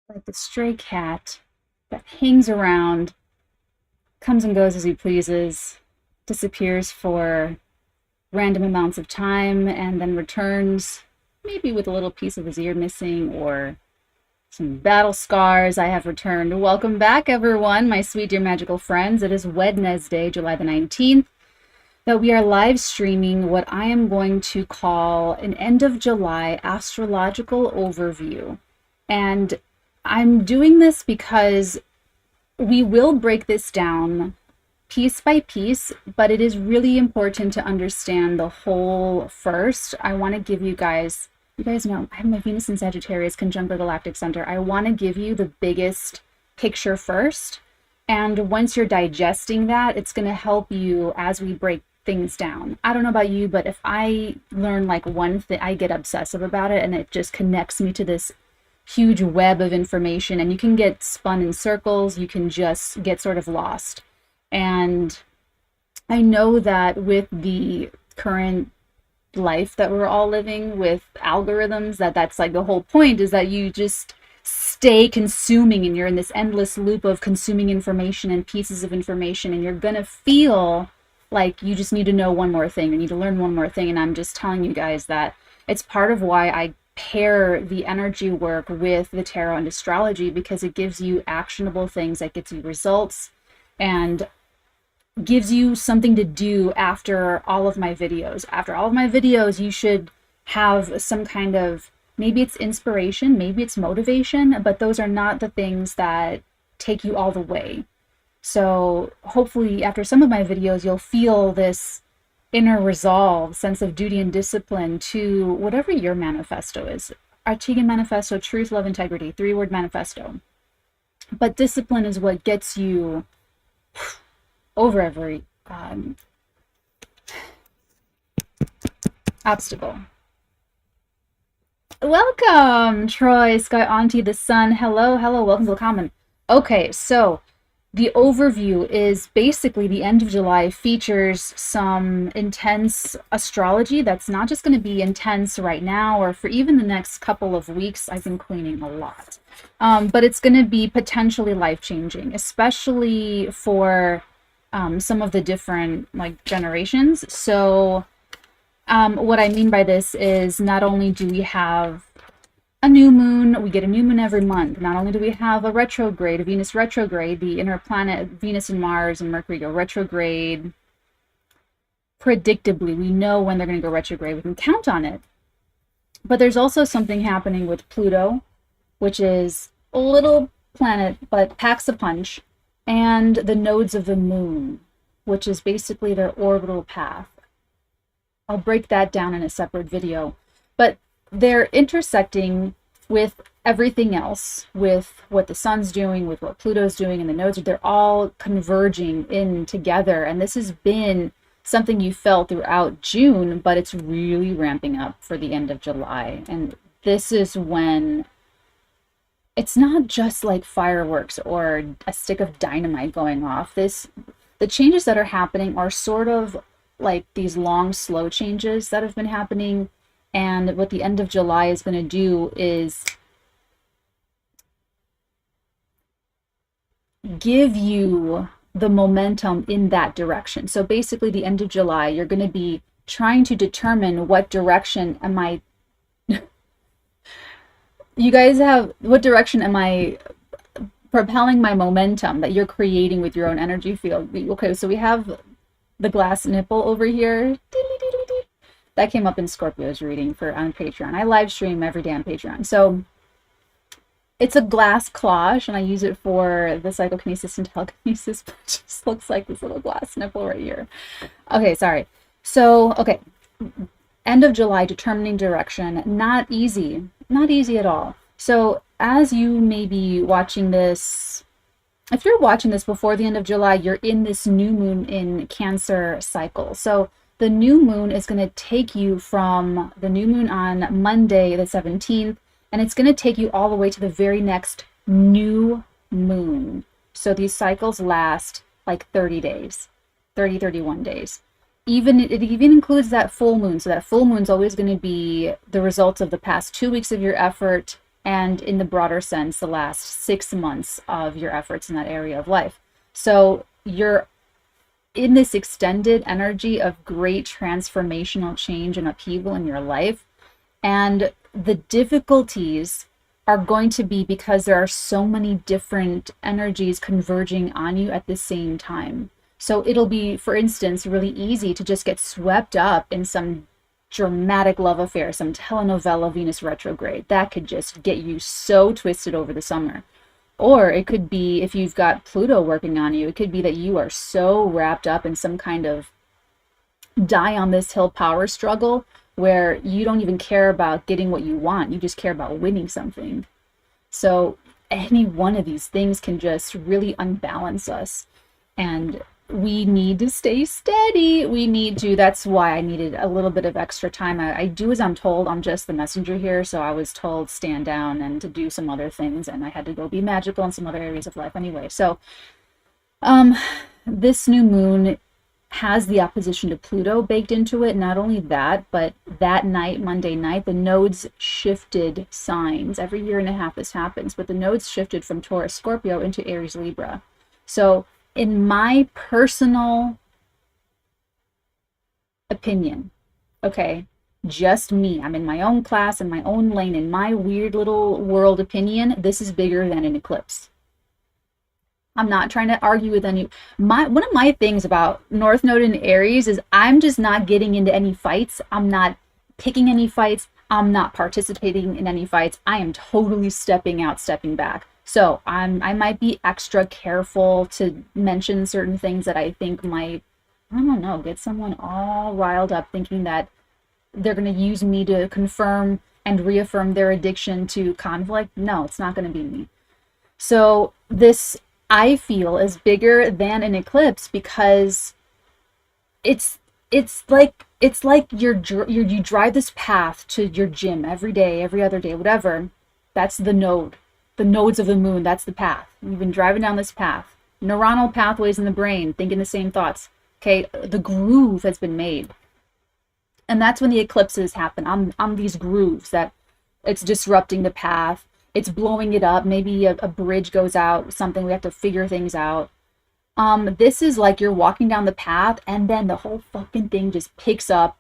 like the stray cat that hangs around, comes and goes as he pleases, disappears for random amounts of time, and then returns, maybe with a little piece of his ear missing or some battle scars. I have returned. Welcome back, everyone, my sweet dear magical friends. It is Wednesday, July the 19th, that we are live streaming what I am going to call an end of July astrological overview. And I'm doing this because we will break this down piece by piece, but it is really important to understand the whole first. I want to give you guys know, I have my Venus in Sagittarius conjunct the galactic center. I want to give you the biggest picture first. And once you're digesting that, it's going to help you as we break things down. I don't know about you, but if I learn like one thing, I get obsessive about it and it just connects me to this huge web of information, and you can get spun in circles. You can just get sort of lost. And I know that with the current life that we're all living with algorithms, that's like the whole point, is that you just stay consuming and you're in this endless loop of consuming information and pieces of information, and you're gonna feel like you just need to know one more thing, you need to learn one more thing. And I'm just telling you guys that it's part of why I pair the energy work with the tarot and astrology, because it gives you actionable things, that gets you results and gives you something to do after all of my videos. After all of my videos, you should have some kind of, maybe it's inspiration, maybe it's motivation, but those are not the things that take you all the way. So hopefully after some of my videos, you'll feel this inner resolve, sense of duty and discipline to whatever your manifesto is. 𝚘𝚎𝚗 manifesto, truth, love, integrity, 3-word manifesto. But discipline is what gets you over every obstacle. Welcome, Troy, Sky Auntie, the Sun. Hello, welcome to the comment. Okay, so the overview is basically the end of July features some intense astrology that's not just going to be intense right now or for even the next couple of weeks. I've been cleaning a lot. But it's going to be potentially life-changing, especially for some of the different generations. So what I mean by this is, not only do we have a new moon, we get a new moon every month. Not only do we have a retrograde, a Venus retrograde, the inner planet Venus and Mars and Mercury go retrograde predictably. We know when they're going to go retrograde. We can count on it. But there's also something happening with Pluto, which is a little planet but packs a punch, and the nodes of the moon, which is basically their orbital path. I'll break that down in a separate video. But they're intersecting with everything else, with what the sun's doing, with what Pluto's doing, and the nodes. They're all converging in together. And this has been something you felt throughout June, but it's really ramping up for the end of July. And this is when it's not just like fireworks or a stick of dynamite going off. The changes that are happening are sort of like these long, slow changes that have been happening. And what the end of July is going to do is give you the momentum in that direction. So basically the end of July, you're going to be trying to determine what direction am I you guys have, what direction am I propelling my momentum that you're creating with your own energy field? Okay, so we have the glass nipple over here. That came up in Scorpio's reading on Patreon. I live stream every day on Patreon. So it's a glass cloche, and I use it for the psychokinesis and telekinesis, but it just looks like this little glass nipple right here. Okay, sorry. So, okay, end of July, determining direction. Not easy at all. So as you may be watching this, if you're watching this before the end of July, you're in this new moon in Cancer cycle. So the new moon is going to take you from the new moon on Monday the 17th, and it's going to take you all the way to the very next new moon. So these cycles last like 30 days, 31 days. It even includes that full moon. So that full moon is always going to be the results of the past 2 weeks of your effort and in the broader sense, the last 6 months of your efforts in that area of life. So you're in this extended energy of great transformational change and upheaval in your life. And the difficulties are going to be because there are so many different energies converging on you at the same time. So it'll be, for instance, really easy to just get swept up in some dramatic love affair, some telenovela Venus retrograde. That could just get you so twisted over the summer. Or it could be, if you've got Pluto working on you, it could be that you are so wrapped up in some kind of die on this hill power struggle where you don't even care about getting what you want. You just care about winning something. So any one of these things can just really unbalance us. And we need to stay steady. We need to, that's why I needed a little bit of extra time. I do as I'm told. I'm just the messenger here. So I was told stand down and to do some other things. And I had to go be magical in some other areas of life anyway. So this new moon has the opposition to Pluto baked into it. Not only that, but that night, Monday night, the nodes shifted signs. Every year and a half this happens, but the nodes shifted from Taurus, Scorpio into Aries, Libra. So in my personal opinion, okay, just me, I'm in my own class, in my own lane, in my weird little world opinion, this is bigger than an eclipse. I'm not trying to argue with any. One of my things about North Node in Aries is I'm just not getting into any fights. I'm not picking any fights. I'm not participating in any fights. I am totally stepping out, stepping back. So I might be extra careful to mention certain things that I think might, I don't know, get someone all riled up thinking that they're going to use me to confirm and reaffirm their addiction to conflict. No, it's not going to be me. So this, I feel, is bigger than an eclipse because it's like you drive this path to your gym every day, every other day, whatever. That's the node. The nodes of the moon, that's the path. You've been driving down this path. Neuronal pathways in the brain, thinking the same thoughts. Okay, the groove has been made. And that's when the eclipses happen, on these grooves that it's disrupting the path. It's blowing it up. Maybe a bridge goes out, something, we have to figure things out. This is like you're walking down the path and then the whole fucking thing just picks up.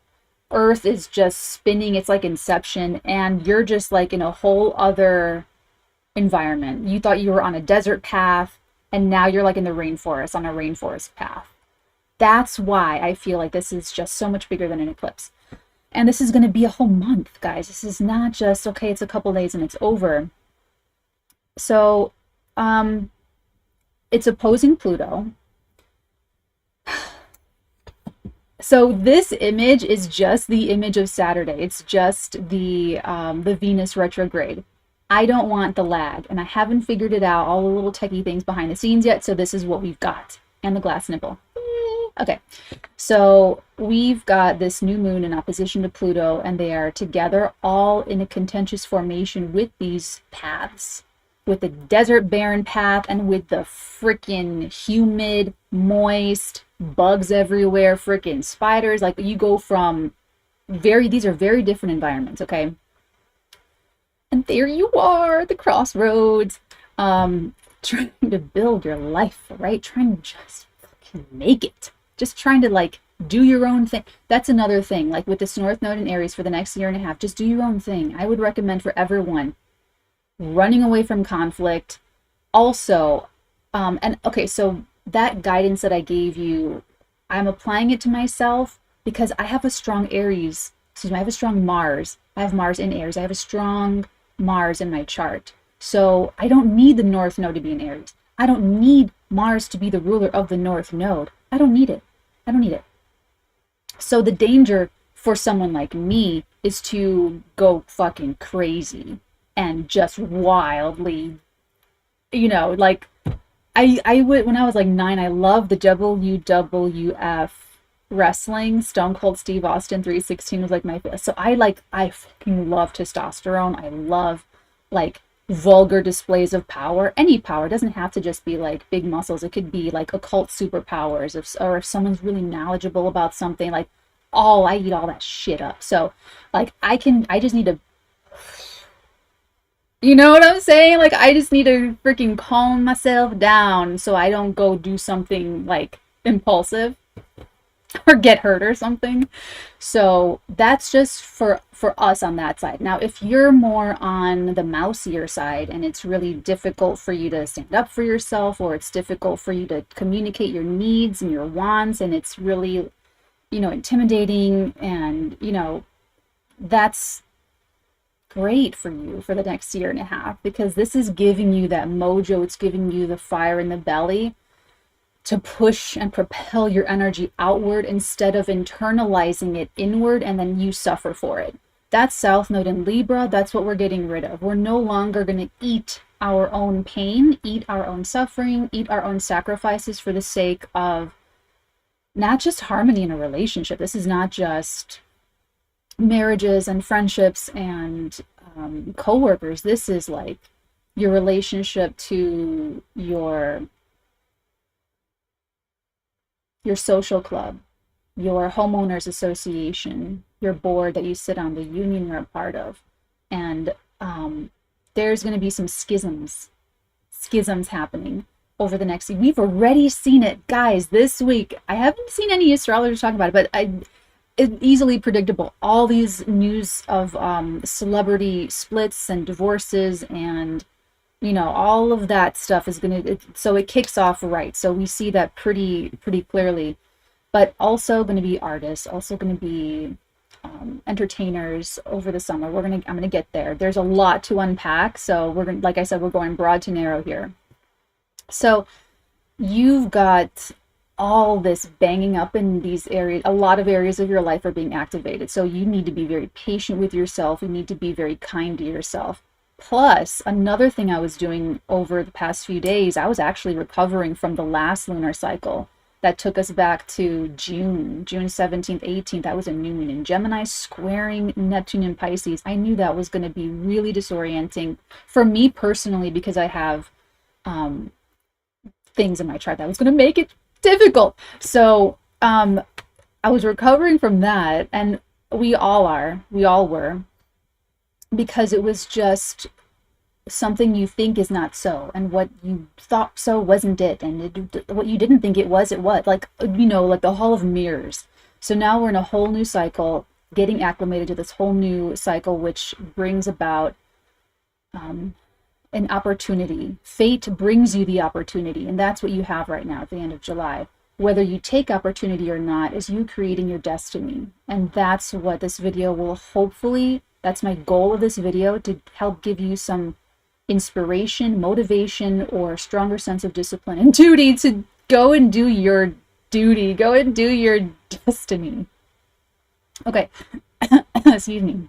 Earth is just spinning. It's like Inception. And you're just like in a whole other environment. You thought you were on a desert path and now you're like in the rainforest, on a rainforest path. That's why I feel like this is just so much bigger than an eclipse. And this is going to be a whole month, guys. This is not just, okay, it's a couple days and it's over. So, it's opposing Pluto. So this image is just the image of Saturday. It's just the Venus retrograde. I don't want the lag, and I haven't figured it out, all the little techie things behind the scenes yet, so this is what we've got. And the glass nipple. Okay, so we've got this new moon in opposition to Pluto, and they are together all in a contentious formation with these paths. With the desert barren path and with the freaking humid, moist, bugs everywhere, freaking spiders. Like you go from these are very different environments, okay? And there you are, the crossroads, trying to build your life, right? Trying to just fucking make it. Just trying to like do your own thing. That's another thing. Like with this North Node in Aries for the next year and a half, just do your own thing. I would recommend for everyone running away from conflict. Also, and okay, so that guidance that I gave you, I'm applying it to myself because I have a strong Aries, excuse me, I have a strong Mars. I have Mars in Aries. I have a strong Mars in my chart. So I don't need the North Node to be in Aries. I don't need Mars to be the ruler of the North Node. I don't need it. I don't need it. So the danger for someone like me is to go fucking crazy and just wildly, you know, like I would, when I was like 9, I loved the WWF wrestling. Stone Cold Steve Austin 316 was like my favorite. So I fucking love testosterone. I love like vulgar displays of power. Any power. It doesn't have to just be like big muscles. It could be like occult superpowers, or if someone's really knowledgeable about something, like I eat all that shit up. So like I just need to You know what I'm saying? Like, I just need to freaking calm myself down so I don't go do something like impulsive or get hurt or something. So that's just for us on that side. Now, if you're more on the mouseier side and it's really difficult for you to stand up for yourself, or it's difficult for you to communicate your needs and your wants, and it's really, you know, intimidating, and, you know, that's great for you for the next year and a half, because this is giving you that mojo. It's giving you the fire in the belly to push and propel your energy outward instead of internalizing it inward and then you suffer for it. That's South Node in Libra. That's what we're getting rid of. We're no longer going to eat our own pain, eat our own suffering, eat our own sacrifices for the sake of not just harmony in a relationship. This is not just marriages and friendships and co-workers. This is like your relationship to your social club, your homeowners association, your board that you sit on, the union you're a part of. And there's going to be some schisms happening over the next week. We've already seen it, guys, this week. I haven't seen any astrologers talk about it, but it's easily predictable. All these news of celebrity splits and divorces and, you know, all of that stuff is going to, so it kicks off right. So we see that pretty clearly, but also going to be artists, also going to be entertainers over the summer. I'm going to get there. There's a lot to unpack. So we're going to, like I said, we're going broad to narrow here. So you've got all this banging up in these areas. A lot of areas of your life are being activated. So you need to be very patient with yourself. You need to be very kind to yourself. Plus, another thing I was doing over the past few days, I was actually recovering from the last lunar cycle that took us back to June 17th, 18th. That was a new moon in Gemini squaring Neptune in Pisces. I knew that was going to be really disorienting for me personally, because I have things in my chart that was going to make it difficult. So I was recovering from that, and we all were, because it was just something you think is not so, and what you thought so wasn't it, and what you didn't think it was, like, you know, like the Hall of Mirrors. So now we're in a whole new cycle, getting acclimated to this whole new cycle, which brings about an opportunity. Fate brings you the opportunity, and that's what you have right now at the end of July. Whether you take opportunity or not is you creating your destiny, and that's what this video will hopefully, that's my goal of this video, to help give you some inspiration, motivation, or stronger sense of discipline and duty to go and do your duty, go and do your destiny. Okay, excuse me.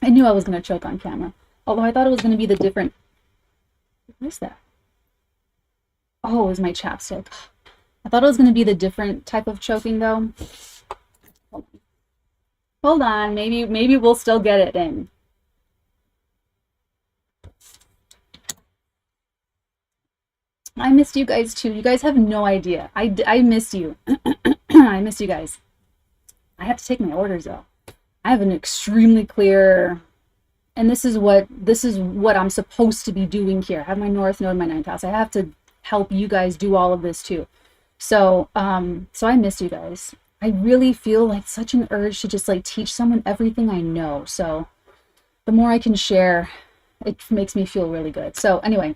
I knew I was going to choke on camera, although I thought it was going to be the different, what is that? Oh, it was my chapstick. I thought it was going to be the different type of choking though. Hold on, maybe we'll still get it in. I missed you guys too. You guys have no idea. I miss you. I miss you guys. I have to take my orders though. I have an extremely clear, and this is what I'm supposed to be doing here. I have my North Node, my ninth house. I have to help you guys do all of this too. So so I miss you guys. I really feel like such an urge to just like teach someone everything I know. So the more I can share, it makes me feel really good. So anyway,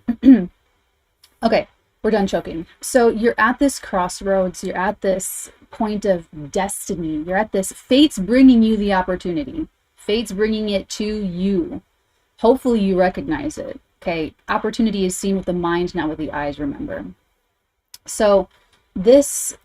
okay, we're done choking. So you're at this crossroads. You're at this point of destiny. You're at this, fate's bringing you the opportunity. Fate's bringing it to you. Hopefully you recognize it. Okay, opportunity is seen with the mind, not with the eyes, remember. So this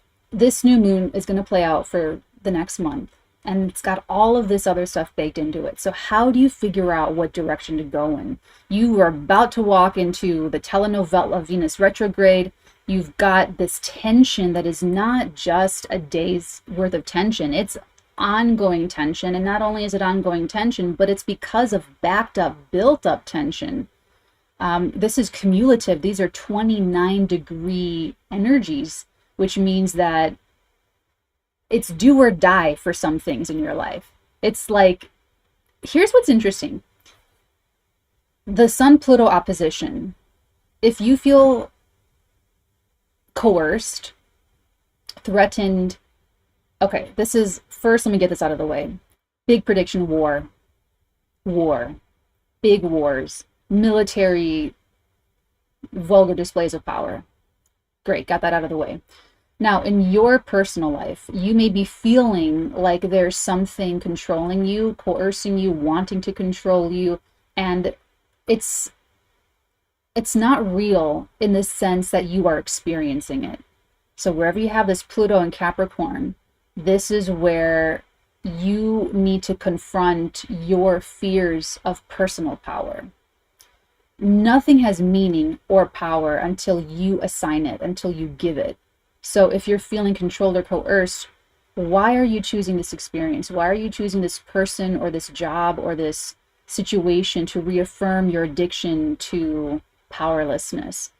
new moon is going to play out for the next month, and it's got all of this other stuff baked into it. So how do you figure out what direction to go in? You are about to walk into the telenovela of Venus retrograde. You've got this tension that is not just a day's worth of tension. It's ongoing tension, and not only is it ongoing tension, but it's because of backed up, built up tension. This is cumulative. These are 29-degree energies, which means that it's do or die for some things in your life. It's like, here's what's interesting. The Sun-Pluto opposition. If you feel coerced, threatened, okay, this is, first let me get this out of the way. Big prediction: war. Big wars, military, vulgar displays of power. Great, got that out of the way. Now, in your personal life, you may be feeling like there's something controlling you, coercing you, wanting to control you, and it's not real in the sense that you are experiencing it. So wherever you have this Pluto and Capricorn, this is where you need to confront your fears of personal power. Nothing has meaning or power until you assign it, until you give it. So if you're feeling controlled or coerced, why are you choosing this experience? Why are you choosing this person or this job or this situation to reaffirm your addiction to powerlessness,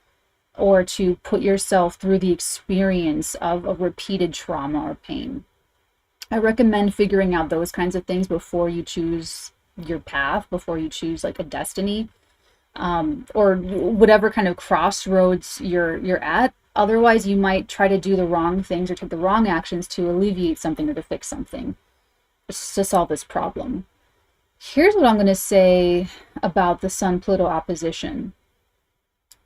or to put yourself through the experience of a repeated trauma or pain? I recommend figuring out those kinds of things before you choose your path, before you choose like a destiny, or whatever kind of crossroads you're at. Otherwise, you might try to do the wrong things or take the wrong actions to alleviate something or to fix something, just to solve this problem. Here's what I'm going to say about the Sun-Pluto opposition.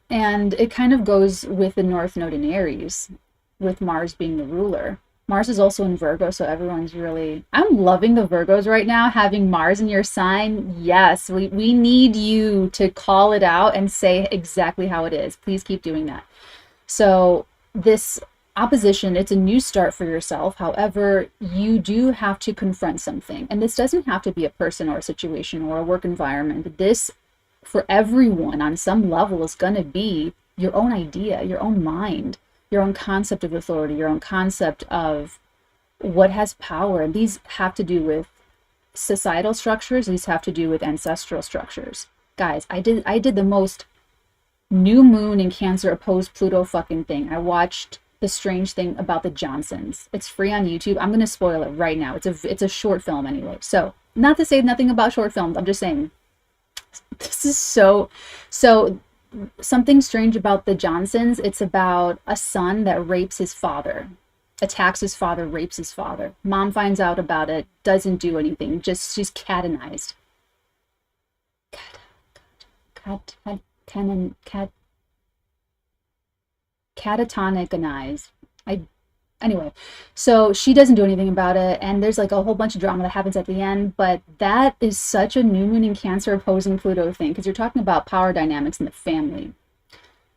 And it kind of goes with the North Node in Aries, with Mars being the ruler. Mars is also in Virgo, so everyone's really... I'm loving the Virgos right now, having Mars in your sign. Yes, we need you to call it out and say exactly how it is. Please keep doing that. So this opposition, it's a new start for yourself. However, you do have to confront something. And this doesn't have to be a person or a situation or a work environment. This, for everyone on some level, is going to be your own idea, your own mind, your own concept of authority, your own concept of what has power. And these have to do with societal structures. These have to do with ancestral structures. Guys, I did the most new moon in Cancer opposed Pluto fucking thing. I watched The Strange Thing About the Johnsons. It's free on YouTube. I'm going to spoil it right now. It's a short film anyway. So not to say nothing about short films. I'm just saying this is so Something Strange About the Johnsons. It's about a son that rapes his father, attacks his father, rapes his father. Mom finds out about it, doesn't do anything, just she's catanized. Catatonicanized. Anyway, so she doesn't do anything about it, and there's like a whole bunch of drama that happens at the end. But that is such a new moon in Cancer opposing Pluto thing, because you're talking about power dynamics in the family.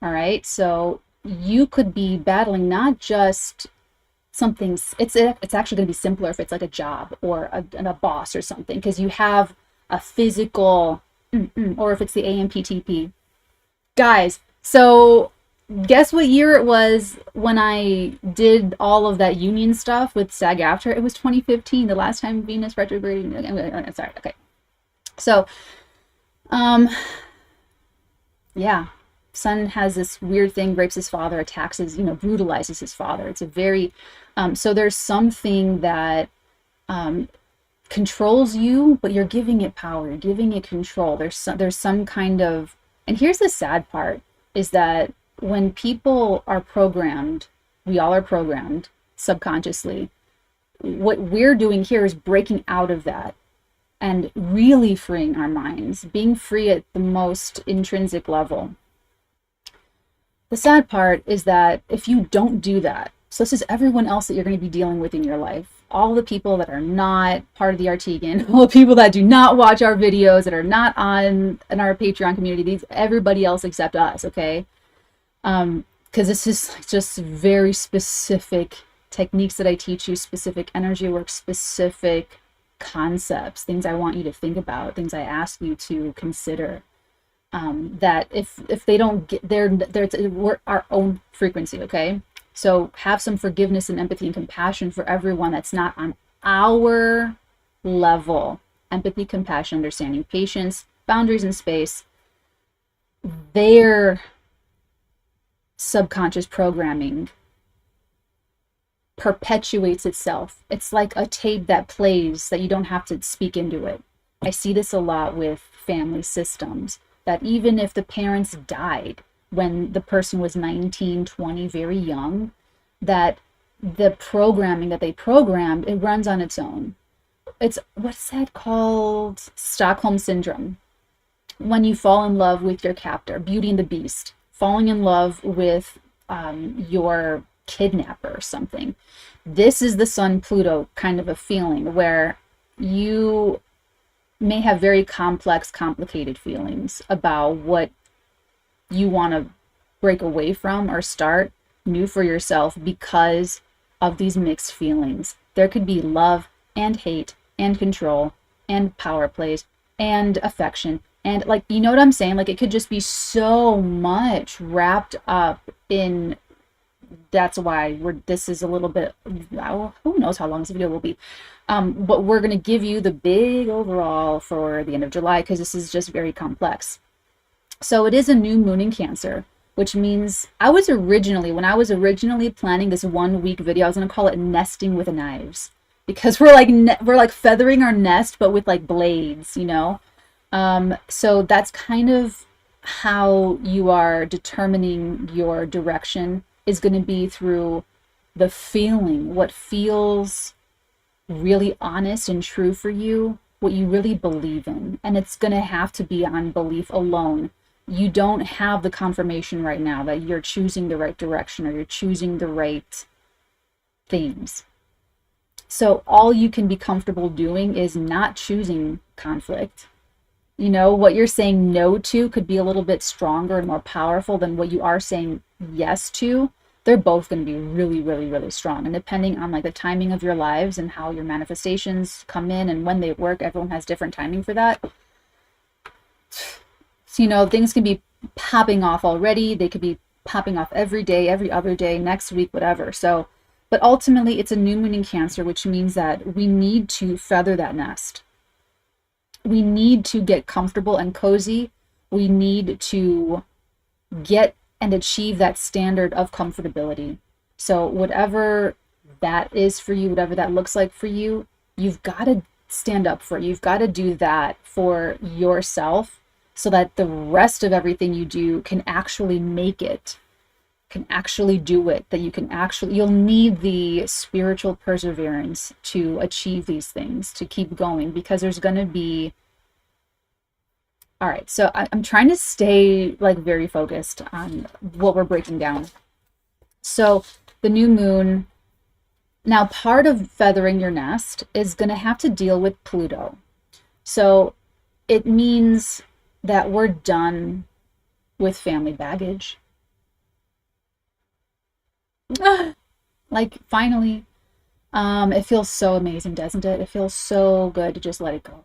All right, so you could be battling not just something. It's actually going to be simpler if it's like a job or a boss or something, because you have a physical, or if it's the AMPTP. Guys, so guess what year it was when I did all of that union stuff with SAG-AFTRA? It was 2015, the last time Venus retrograded. Sorry, okay. So, yeah, Sun has this weird thing, rapes his father, attacks his, brutalizes his father. It's a very, so there's something that controls you, but you're giving it power, you're giving it control. There's some kind of, and here's the sad part, is that when people are programmed, we all are programmed subconsciously. What we're doing here is breaking out of that and really freeing our minds, being free at the most intrinsic level. The sad part is that if you don't do that, so this is everyone else that you're going to be dealing with in your life, all the people that are not part of the _𝚘𝚎agan, all the people that do not watch our videos, that are not in our Patreon community, everybody else except us, okay? Because this is just very specific techniques that I teach you, specific energy work, specific concepts, things I want you to think about, things I ask you to consider. That if they don't get we're our own frequency, okay? So have some forgiveness and empathy and compassion for everyone that's not on our level. Empathy, compassion, understanding, patience, boundaries and space. Their subconscious programming perpetuates itself. It's like a tape that plays that you don't have to speak into it. I see this a lot with family systems. that even if the parents died when the person was 19, 20, very young, that the programming that they programmed, it runs on its own. It's, what's that called? Stockholm Syndrome. When you fall in love with your captor, Beauty and the Beast, falling in love with your kidnapper or something. This is the Sun Pluto kind of a feeling where you may have very complex, complicated feelings about what you want to break away from or start new for yourself because of these mixed feelings. There could be love and hate and control and power plays and affection. And like, you know what I'm saying? Like, it could just be so much wrapped up in, that's why this is a little bit, who knows how long this video will be. But we're going to give you the big overall for the end of July because this is just very complex. So it is a new moon in Cancer, which means when I was originally planning this 1 week video, I was going to call it Nesting with Knives, because we're like feathering our nest, but with like blades, you know? So that's kind of how you are determining your direction, is going to be through the feeling, what feels really honest and true for you, what you really believe in. And it's going to have to be on belief alone. You don't have the confirmation right now that you're choosing the right direction or you're choosing the right things. So all you can be comfortable doing is not choosing conflict. You know, what you're saying no to could be a little bit stronger and more powerful than what you are saying yes to. They're both going to be really, really, really strong. And depending on like the timing of your lives and how your manifestations come in and when they work, everyone has different timing for that. So, you know, things can be popping off already. They could be popping off every day, every other day, next week, whatever. So, but ultimately it's a new moon in Cancer, which means that we need to feather that nest. We need to get comfortable and cozy. We need to get and achieve that standard of comfortability. So whatever that is for you, whatever that looks like for you, you've got to stand up for it. You've got to do that for yourself so that the rest of everything you do can actually make it, can actually do it, that you can actually, you'll need the spiritual perseverance to achieve these things, to keep going, because there's going to be, all right, so I'm trying to stay like very focused on what we're breaking down. So the new moon, now part of feathering your nest is going to have to deal with Pluto. So it means that we're done with family baggage. Like, finally. It feels so amazing, doesn't it? It feels so good to just let it go.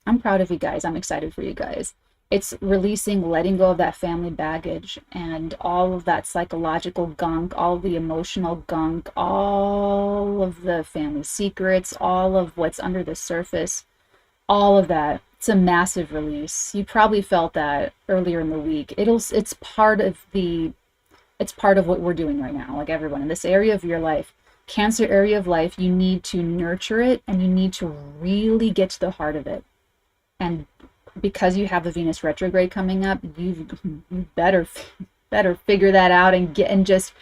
I'm proud of you guys. I'm excited for you guys. It's releasing, letting go of that family baggage and all of that psychological gunk, all the emotional gunk, all of the family secrets, all of what's under the surface, all of that. It's a massive release. You probably felt that earlier in the week. It's part of what we're doing right now, like everyone in this area of your life. Cancer area of life, you need to nurture it and you need to really get to the heart of it. And because you have the Venus retrograde coming up, you better figure that out and just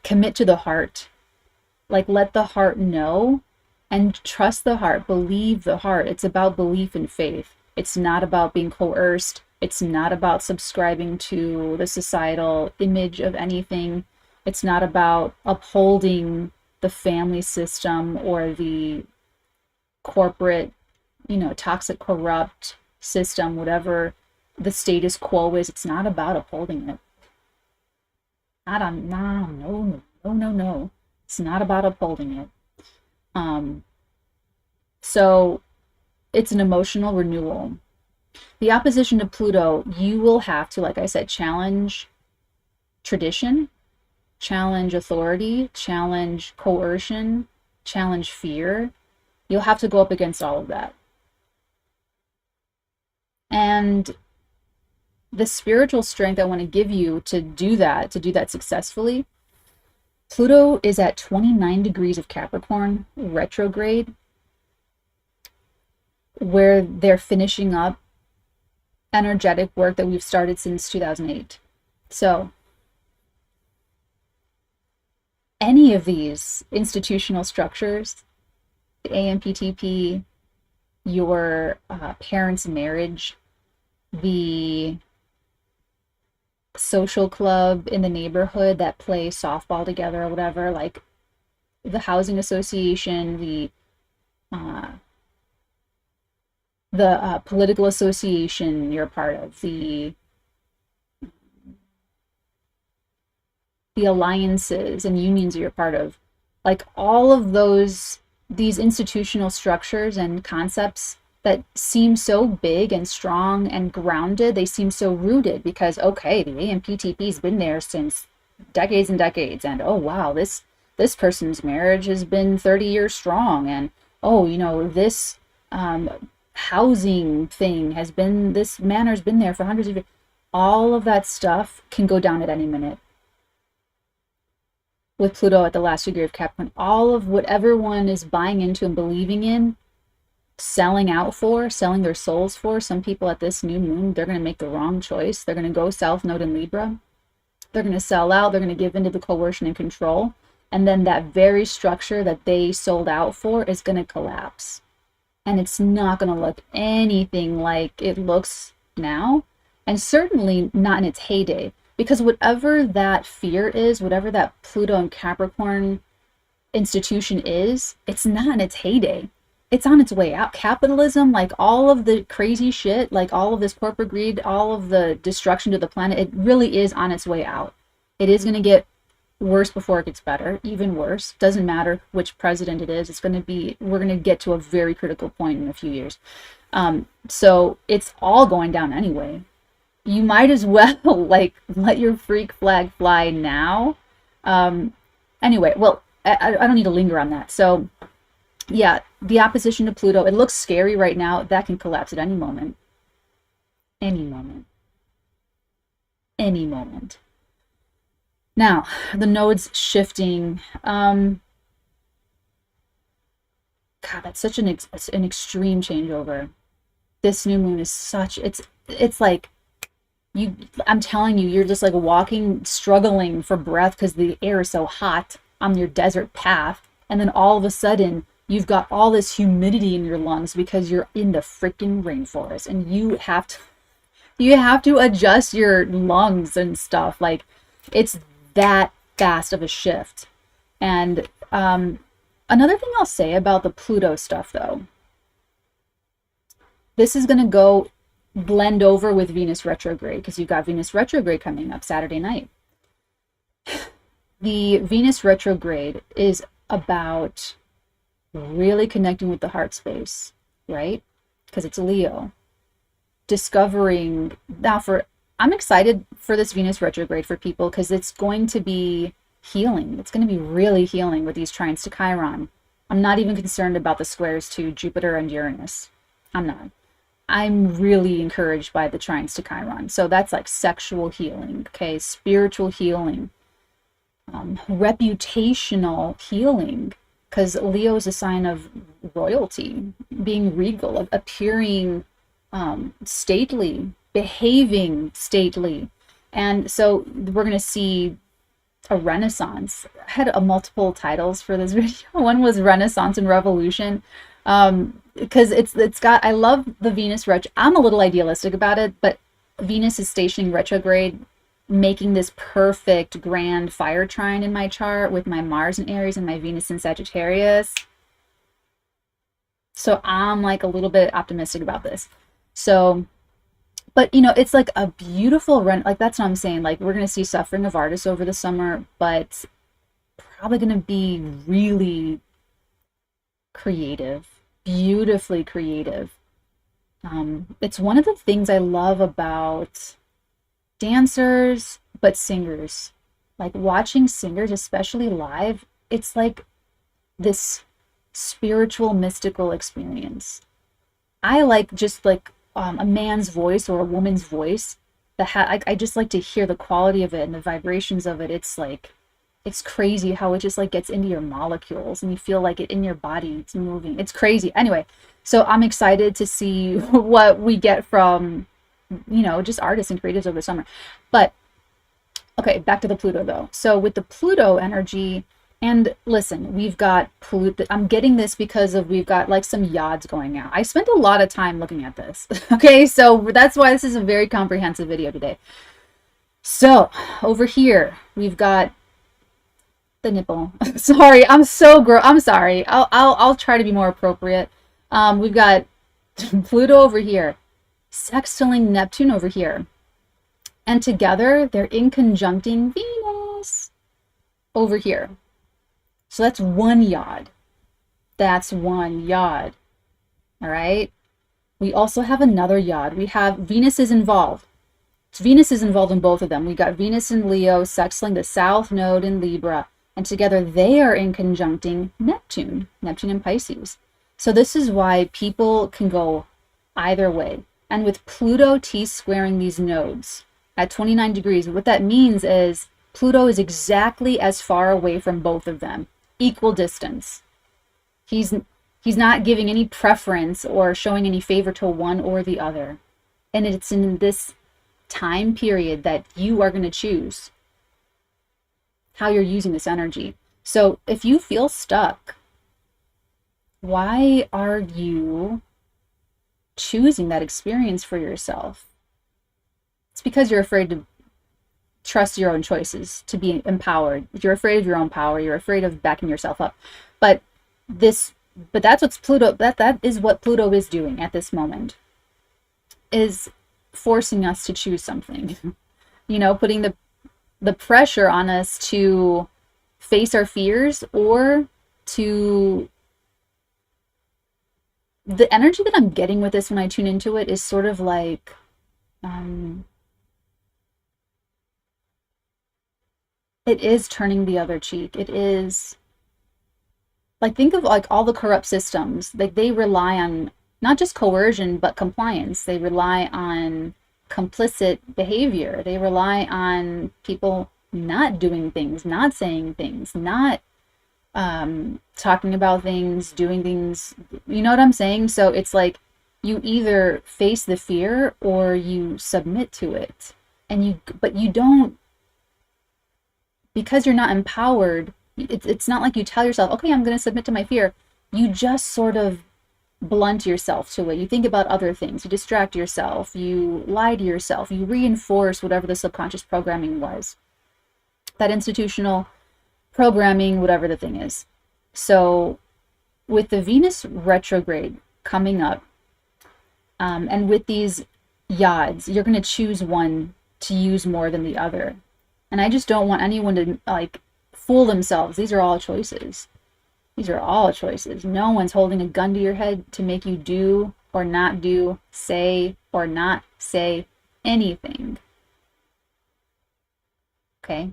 commit to the heart. Like, let the heart know and trust the heart, believe the heart. It's about belief and faith. It's not about being coerced. It's not about subscribing to the societal image of anything. It's not about upholding the family system or the corporate, you know, toxic, corrupt system, whatever the status quo is. It's not about upholding it. No. It's not about upholding it. So it's an emotional renewal. The opposition to Pluto, you will have to, like I said, challenge tradition, challenge authority, challenge coercion, challenge fear. You'll have to go up against all of that. And the spiritual strength I want to give you to do that successfully, Pluto is at 29 degrees of Capricorn, retrograde, where they're finishing up energetic work that we've started since 2008. So any of these institutional structures, the AMPTP, your parents' marriage, the social club in the neighborhood that play softball together or whatever, like the housing association, the political association you're a part of, the alliances and unions you're a part of, like all of these institutional structures and concepts that seem so big and strong and grounded, they seem so rooted because, okay, the AMPTP's been there since decades and decades, and oh wow, this person's marriage has been 30 years strong, and oh, you know, this housing thing has been, this manor's been there for hundreds of years. All of that stuff can go down at any minute. With Pluto at the last degree of Capricorn, all of what everyone is buying into and believing in, selling out for, selling their souls for, some people at this new moon, they're going to make the wrong choice. They're going to go South Node in Libra. They're going to sell out. They're going to give into the coercion and control. And then that very structure that they sold out for is going to collapse. And it's not going to look anything like it looks now, and certainly not in its heyday, because whatever that fear is, whatever that Pluto and Capricorn institution is, it's not in its heyday. It's on its way out. Capitalism, like all of the crazy shit, like all of this corporate greed, all of the destruction to the planet, it really is on its way out. It is going to get worse before it gets better, even worse. Doesn't matter which president it is. It's going to be, we're going to get to a very critical point in a few years. So it's all going down anyway. You might as well like let your freak flag fly now. Anyway, well, I don't need to linger on that. So yeah, the opposition to Pluto, it looks scary right now. That can collapse at any moment. Any moment. Any moment. Now, the nodes shifting. God, that's such an extreme changeover. This new moon is such, it's like, I'm telling you, you're just like walking, struggling for breath because the air is so hot on your desert path. And then all of a sudden, you've got all this humidity in your lungs because you're in the freaking rainforest, and you have to adjust your lungs and stuff. Like, it's that fast of a shift. And another thing I'll say about the Pluto stuff, though, this is going to go blend over with Venus retrograde, because you've got Venus retrograde coming up Saturday night. The Venus retrograde is about really connecting with the heart space, right? Because it's Leo. Discovering, I'm excited for this Venus retrograde for people because it's going to be healing. It's going to be really healing with these trines to Chiron. I'm not even concerned about the squares to Jupiter and Uranus. I'm not. I'm really encouraged by the trines to Chiron. So that's like sexual healing, okay? Spiritual healing, reputational healing, because Leo is a sign of royalty, being regal, appearing stately, behaving stately. And so we're going to see a renaissance. I had multiple titles for this video. One was Renaissance and Revolution, because it's got, I love the Venus retro. I'm a little idealistic about it, but Venus is stationing retrograde, making this perfect grand fire trine in my chart with my Mars in Aries and my Venus in Sagittarius. So I'm like a little bit optimistic about this. So, but you know, it's like a beautiful like that's what I'm saying. Like, we're going to see suffering of artists over the summer, but probably going to be really creative, beautifully creative. It's one of the things I love about dancers, but singers. Like, watching singers, especially live, it's like this spiritual, mystical experience. I like just like a man's voice or a woman's voice. I just like to hear the quality of it and the vibrations of it. It's like, it's crazy how it just like gets into your molecules and you feel like it in your body. It's moving. It's crazy. Anyway, So I'm excited to see what we get from, just artists and creatives over the summer. But okay, back to the Pluto though. So with the Pluto energy, and listen, we've got Pluto. I'm getting this because we've got like some Yods going out. I spent a lot of time looking at this. Okay, so that's why this is a very comprehensive video today. So over here, we've got the nipple. Sorry, I'm sorry. I'll try to be more appropriate. We've got Pluto over here, sextiling Neptune over here. And together, they're in conjuncting Venus over here. So that's one Yod. That's one Yod. All right? We also have another Yod. We have Venus is involved. So Venus is involved in both of them. We got Venus in Leo, sextiling the South Node in Libra. And together, they are in conjuncting Neptune in Pisces. So this is why people can go either way. And with Pluto T-squaring these nodes at 29 degrees, what that means is Pluto is exactly as far away from both of them, equal distance. He's not giving any preference or showing any favor to one or the other. And it's in this time period that you are going to choose how you're using this energy. So if you feel stuck, why are you choosing that experience for yourself? It's because you're afraid to trust your own choices, to be empowered. You're afraid of your own power. You're afraid of backing yourself up. But that's what's Pluto. That is what Pluto is doing at this moment. Is forcing us to choose something. Putting the pressure on us to face our fears, or to the energy that I'm getting with this when I tune into it is sort of like it is turning the other cheek. It is like, think of like all the corrupt systems. Like, they rely on not just coercion, but compliance. They rely on complicit behavior. They rely on people not doing things, not saying things, not talking about things, doing things. You know what I'm saying? So it's like you either face the fear or you submit to it. But you don't, because you're not empowered. It's not like you tell yourself, okay, I'm going to submit to my fear. You just sort of blunt yourself to it. You think about other things. You distract yourself. You lie to yourself. You reinforce whatever the subconscious programming was. That institutional programming, whatever the thing is. So with the Venus retrograde coming up, and with these Yods, you're going to choose one to use more than the other. And I just don't want anyone to like fool themselves. These are all choices. These are all choices. No one's holding a gun to your head to make you do or not do, say or not say anything. Okay?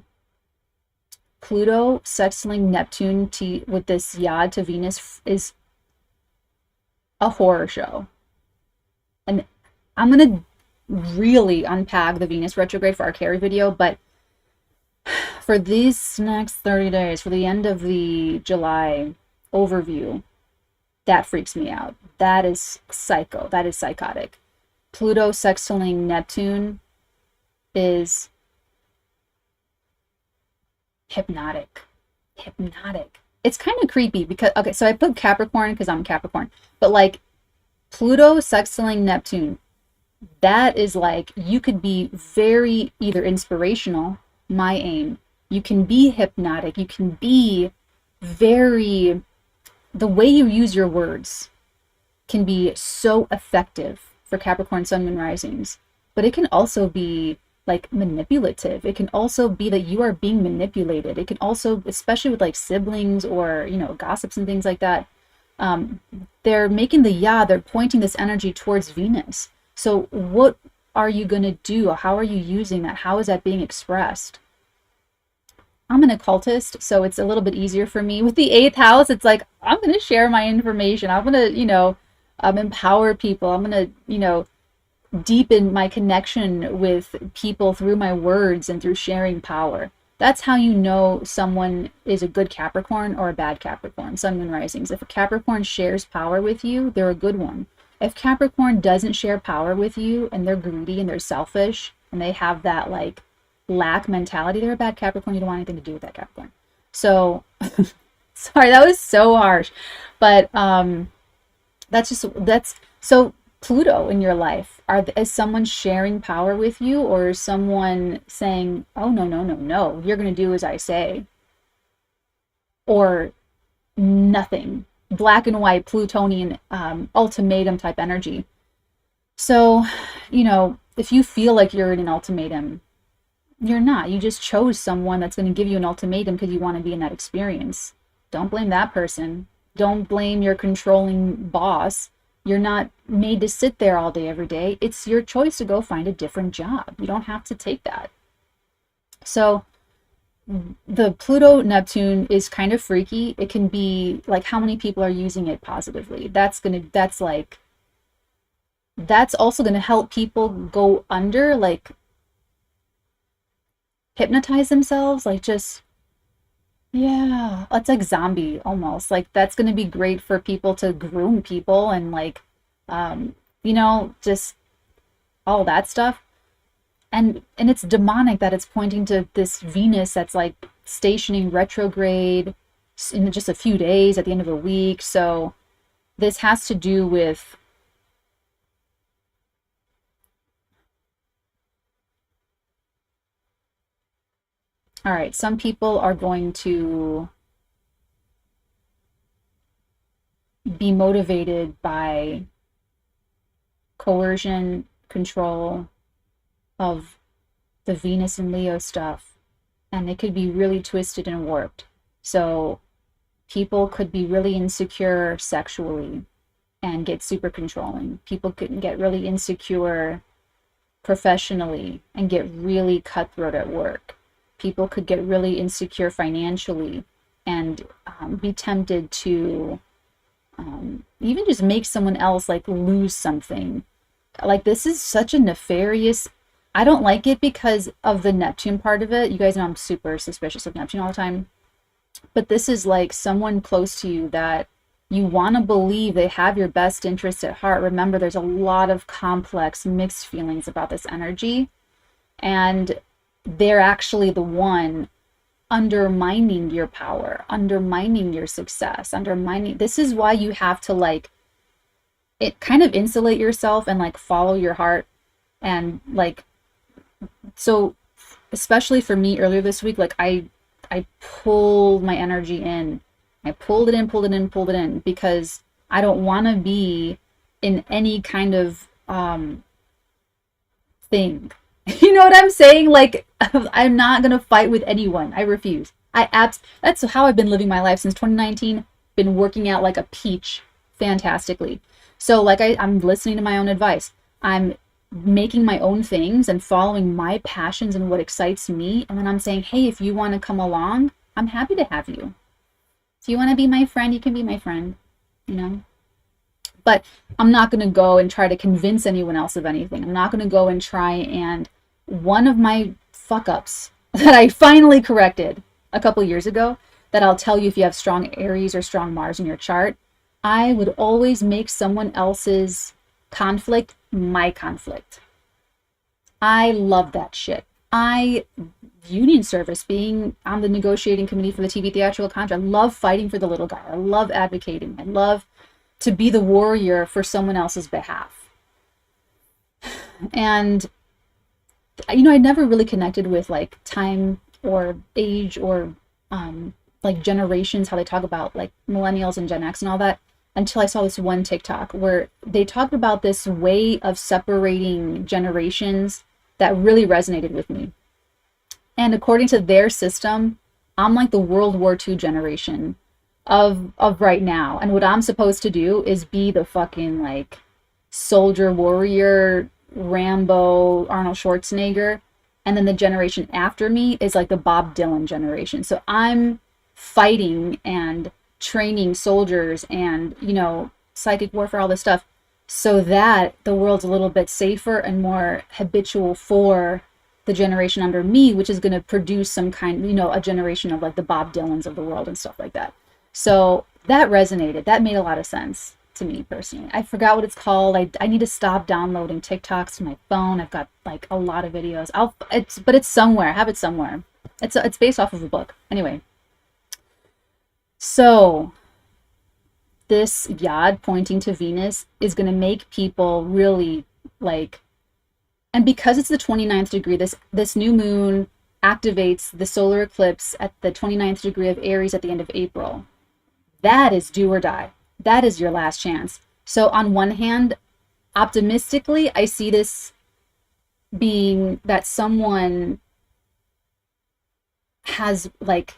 Pluto sextiling Neptune with this Yod to Venus is a horror show. And I'm going to really unpack the Venus retrograde for our carry video, but for these next 30 days, for the end of the July overview, that freaks me out. That is psycho. That is psychotic. Pluto sextiling Neptune is hypnotic. It's kind of creepy because, okay, so I put Capricorn because I'm Capricorn, but like Pluto sextiling Neptune, that is like, you could be very either inspirational, my aim. You can be hypnotic. You can be very, the way you use your words can be so effective for Capricorn Sun, Moon, Risings, but it can also be like manipulative. It can also be that you are being manipulated. It can also, especially with like siblings or, gossips and things like that, they're making they're pointing this energy towards Venus. So what are you going to do? How are you using that? How is that being expressed? I'm an occultist, so it's a little bit easier for me. With the 8th house, it's like, I'm going to share my information. I'm going to, empower people. I'm going to, deepen my connection with people through my words and through sharing power. That's how you know someone is a good Capricorn or a bad Capricorn, Sun, Moon, Risings. If a Capricorn shares power with you, they're a good one. If Capricorn doesn't share power with you and they're greedy and they're selfish and they have that like lack mentality, they're a bad Capricorn. You don't want anything to do with that Capricorn. So, sorry, that was so harsh. But so Pluto in your life, is someone sharing power with you, or is someone saying, oh, no, no, no, no, you're going to do as I say? Or nothing. Black and white, Plutonian ultimatum type energy. So, you know, if you feel like you're in an ultimatum, you're not. You just chose someone that's going to give you an ultimatum because you want to be in that experience. Don't blame that person. Don't blame your controlling boss. You're not made to sit there all day, every day. It's your choice to go find a different job. You don't have to take that. So the Pluto Neptune is kind of freaky. It can be like, how many people are using it positively? That's also going to help people go under, like hypnotize themselves, like just, yeah, it's like zombie almost. Like that's going to be great for people to groom people and like, you know, just all that stuff. And it's demonic that it's pointing to this Venus that's like stationing retrograde in just a few days at the end of a week. So this has to do with all right, some people are going to be motivated by coercion, control of the Venus and Leo stuff, and it could be really twisted and warped. So people could be really insecure sexually and get super controlling. People could get really insecure professionally and get really cutthroat at work. People could get really insecure financially and be tempted to even just make someone else like lose something. Like this is such a nefarious, I don't like it because of the Neptune part of it. You guys know I'm super suspicious of Neptune all the time. But this is like someone close to you that you want to believe they have your best interest at heart. Remember, there's a lot of complex mixed feelings about this energy. And they're actually the one undermining your power, undermining your success, undermining. This is why you have to like, it kind of insulate yourself and like follow your heart. And like, so especially for me earlier this week, like I pulled my energy in. I pulled it in, pulled it in, pulled it in, because I don't want to be in any kind of thing. You know what I'm saying? Like, I'm not going to fight with anyone. I refuse. That's how I've been living my life since 2019. Been working out like a peach fantastically. So like I'm listening to my own advice. I'm making my own things and following my passions and what excites me. And then I'm saying, hey, if you want to come along, I'm happy to have you. If you want to be my friend, you can be my friend, you know? But I'm not going to go and try to convince anyone else of anything. I'm not going to go and try and, one of my fuck ups that I finally corrected a couple years ago, that I'll tell you if you have strong Aries or strong Mars in your chart, I would always make someone else's conflict my conflict. I love that shit. Union service, being on the negotiating committee for the TV theatrical contract, I love fighting for the little guy. I love advocating. I love to be the warrior for someone else's behalf. And, you know, I never really connected with like time or age or like generations, how they talk about like millennials and Gen X and all that, until I saw this one TikTok where they talked about this way of separating generations that really resonated with me. And according to their system, I'm like the World War II generation of right now. And what I'm supposed to do is be the fucking like soldier, warrior, Rambo, Arnold Schwarzenegger. And then the generation after me is like the Bob Dylan generation. So I'm fighting and training soldiers and, you know, psychic warfare, all this stuff, so that the world's a little bit safer and more habitual for the generation under me, which is going to produce some kind, you know, a generation of like the Bob Dylans of the world and stuff like that. So that resonated. That made a lot of sense to me personally. I forgot what it's called. I need to stop downloading TikToks to my phone. I've got like a lot of videos. But it's somewhere. I have it somewhere. It's based off of a book. Anyway. So this Yod pointing to Venus is going to make people really like, and because it's the 29th degree, this new moon activates the solar eclipse at the 29th degree of Aries at the end of April. That is do or die. That is your last chance. So on one hand, optimistically, I see this being that someone has like,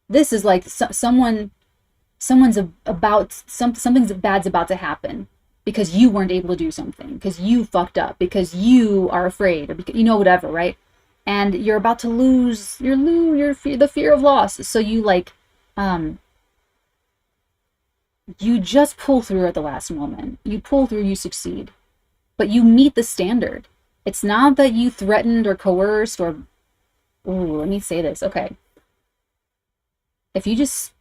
this is like something bad's about to happen because you weren't able to do something, because you fucked up, because you are afraid, or because, you know, whatever, right? And you're about to lose the fear of loss. So you like, you just pull through at the last moment. You pull through, you succeed, but you meet the standard. It's not that you threatened or coerced or, ooh, let me say this. Okay. If you just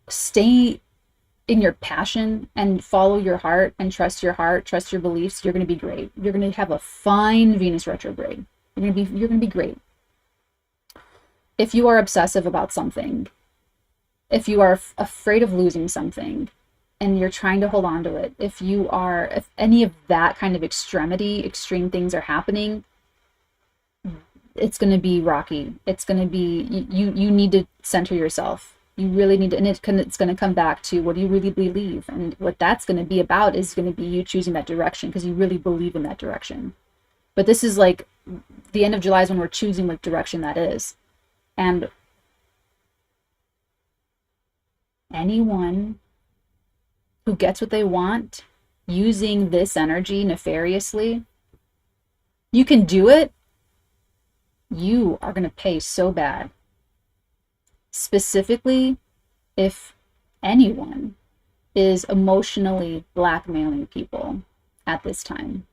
stay in your passion and follow your heart, trust your beliefs, you're going to be great. You're going to have a fine Venus retrograde. You're going to be great. If you are obsessive about something, if you are afraid of losing something, and you're trying to hold on to it, if any of that kind of extreme things are happening, it's going to be rocky. It's going to be, you need to center yourself. You really need to, and it's going to come back to what do you really believe? And what that's going to be about is going to be you choosing that direction because you really believe in that direction. But this is like, the end of July is when we're choosing what direction that is. And anyone who gets what they want using this energy nefariously, you can do it. You are going to pay so bad. Specifically, if anyone is emotionally blackmailing people at this time,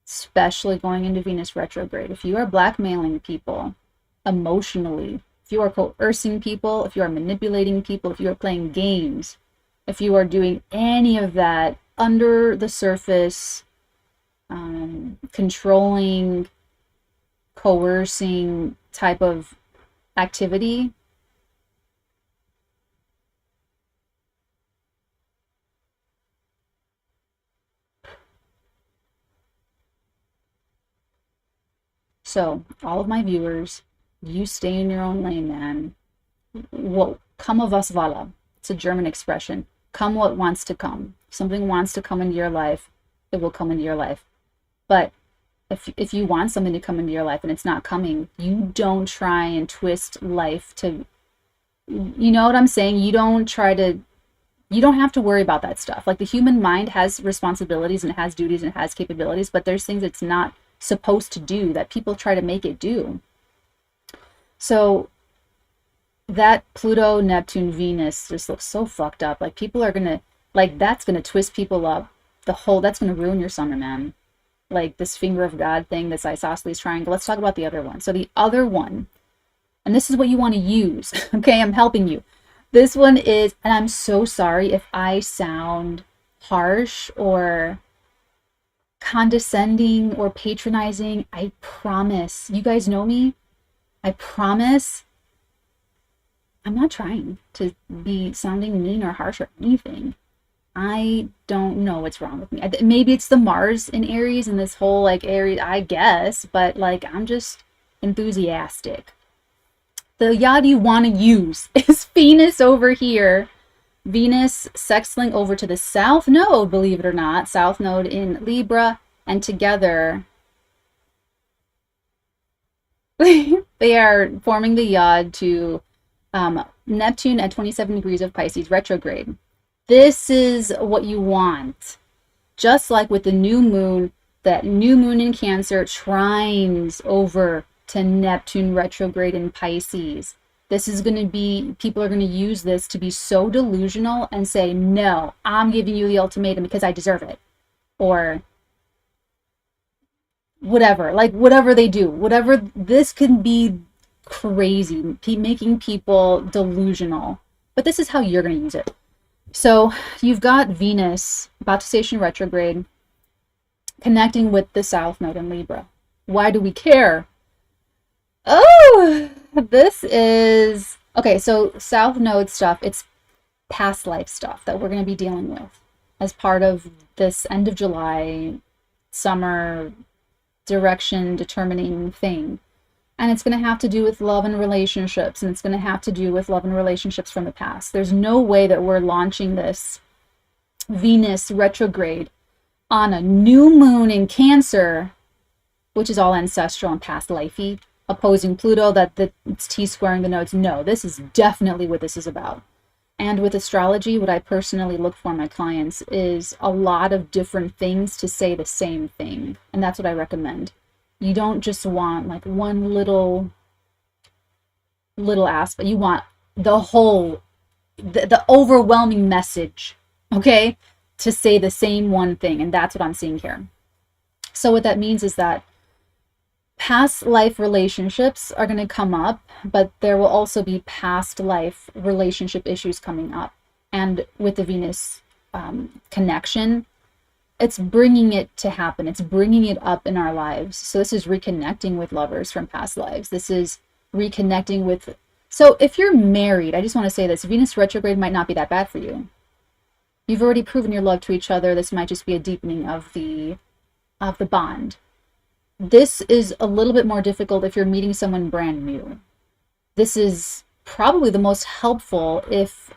especially going into Venus retrograde. If you are blackmailing people emotionally, if you are coercing people, if you are manipulating people, if you are playing games, if you are doing any of that under the surface, controlling, coercing type of activity, so all of my viewers, you stay in your own lane, man. What come of us vala. It's a German expression. Come what wants to come. If something wants to come into your life, it will come into your life. But if you want something to come into your life and it's not coming, you don't try and twist life to, you know what I'm saying? You don't have to worry about that stuff. Like the human mind has responsibilities and it has duties and it has capabilities, but there's things it's not supposed to do that people try to make it do. So that Pluto, Neptune, Venus just looks so fucked up. Like people are gonna, like that's gonna twist people up. That's gonna ruin your summer, man. Like this finger of God thing, this isosceles triangle. Let's talk about the other one. So the other one, and this is what you want to use. Okay, I'm helping you. This one is, and I'm so sorry if I sound harsh or condescending or patronizing. I promise. You guys know me. I promise. I'm not trying to be sounding mean or harsh or anything. I don't know what's wrong with me. Maybe it's the Mars in Aries and this whole like Aries, I guess, but like I'm just enthusiastic. The Yod you want to use is Venus over here. Venus sextiling over to the South Node, believe it or not. South Node in Libra, and together they are forming the Yod to Neptune at 27 degrees of Pisces retrograde. This is what you want. Just like with the new moon, that new moon in Cancer trines over to Neptune retrograde in Pisces. This is going to be, people are going to use this to be so delusional and say, no, I'm giving you the ultimatum because I deserve it. Or whatever, like whatever they do, whatever, this can be crazy, making people delusional, but this is how you're going to use it. So you've got Venus about to station retrograde, connecting with the South Node in Libra. Why do we care? Oh, this is, okay, so South Node stuff, it's past life stuff that we're going to be dealing with as part of this end of July summer direction determining thing. And it's going to have to do with love and relationships, and it's going to have to do with love and relationships from the past. There's no way that we're launching this Venus retrograde on a new moon in Cancer, which is all ancestral and past lifey, opposing Pluto, that it's T-squaring the nodes. No, this is definitely what this is about. And with astrology, what I personally look for in my clients is a lot of different things to say the same thing. And that's what I recommend. You don't just want like one little aspect. You want the whole, the overwhelming message, okay, to say the same one thing. And that's what I'm seeing here. So what that means is that past life relationships are going to come up, but there will also be past life relationship issues coming up. And with the Venus connection, it's bringing it to happen. It's bringing it up in our lives. So this is reconnecting with lovers from past lives. This is reconnecting with, so if you're married, I just want to say this, Venus retrograde might not be that bad for you. You've already proven your love to each other. This might just be a deepening of the bond. This is a little bit more difficult if you're meeting someone brand new. This is probably the most helpful if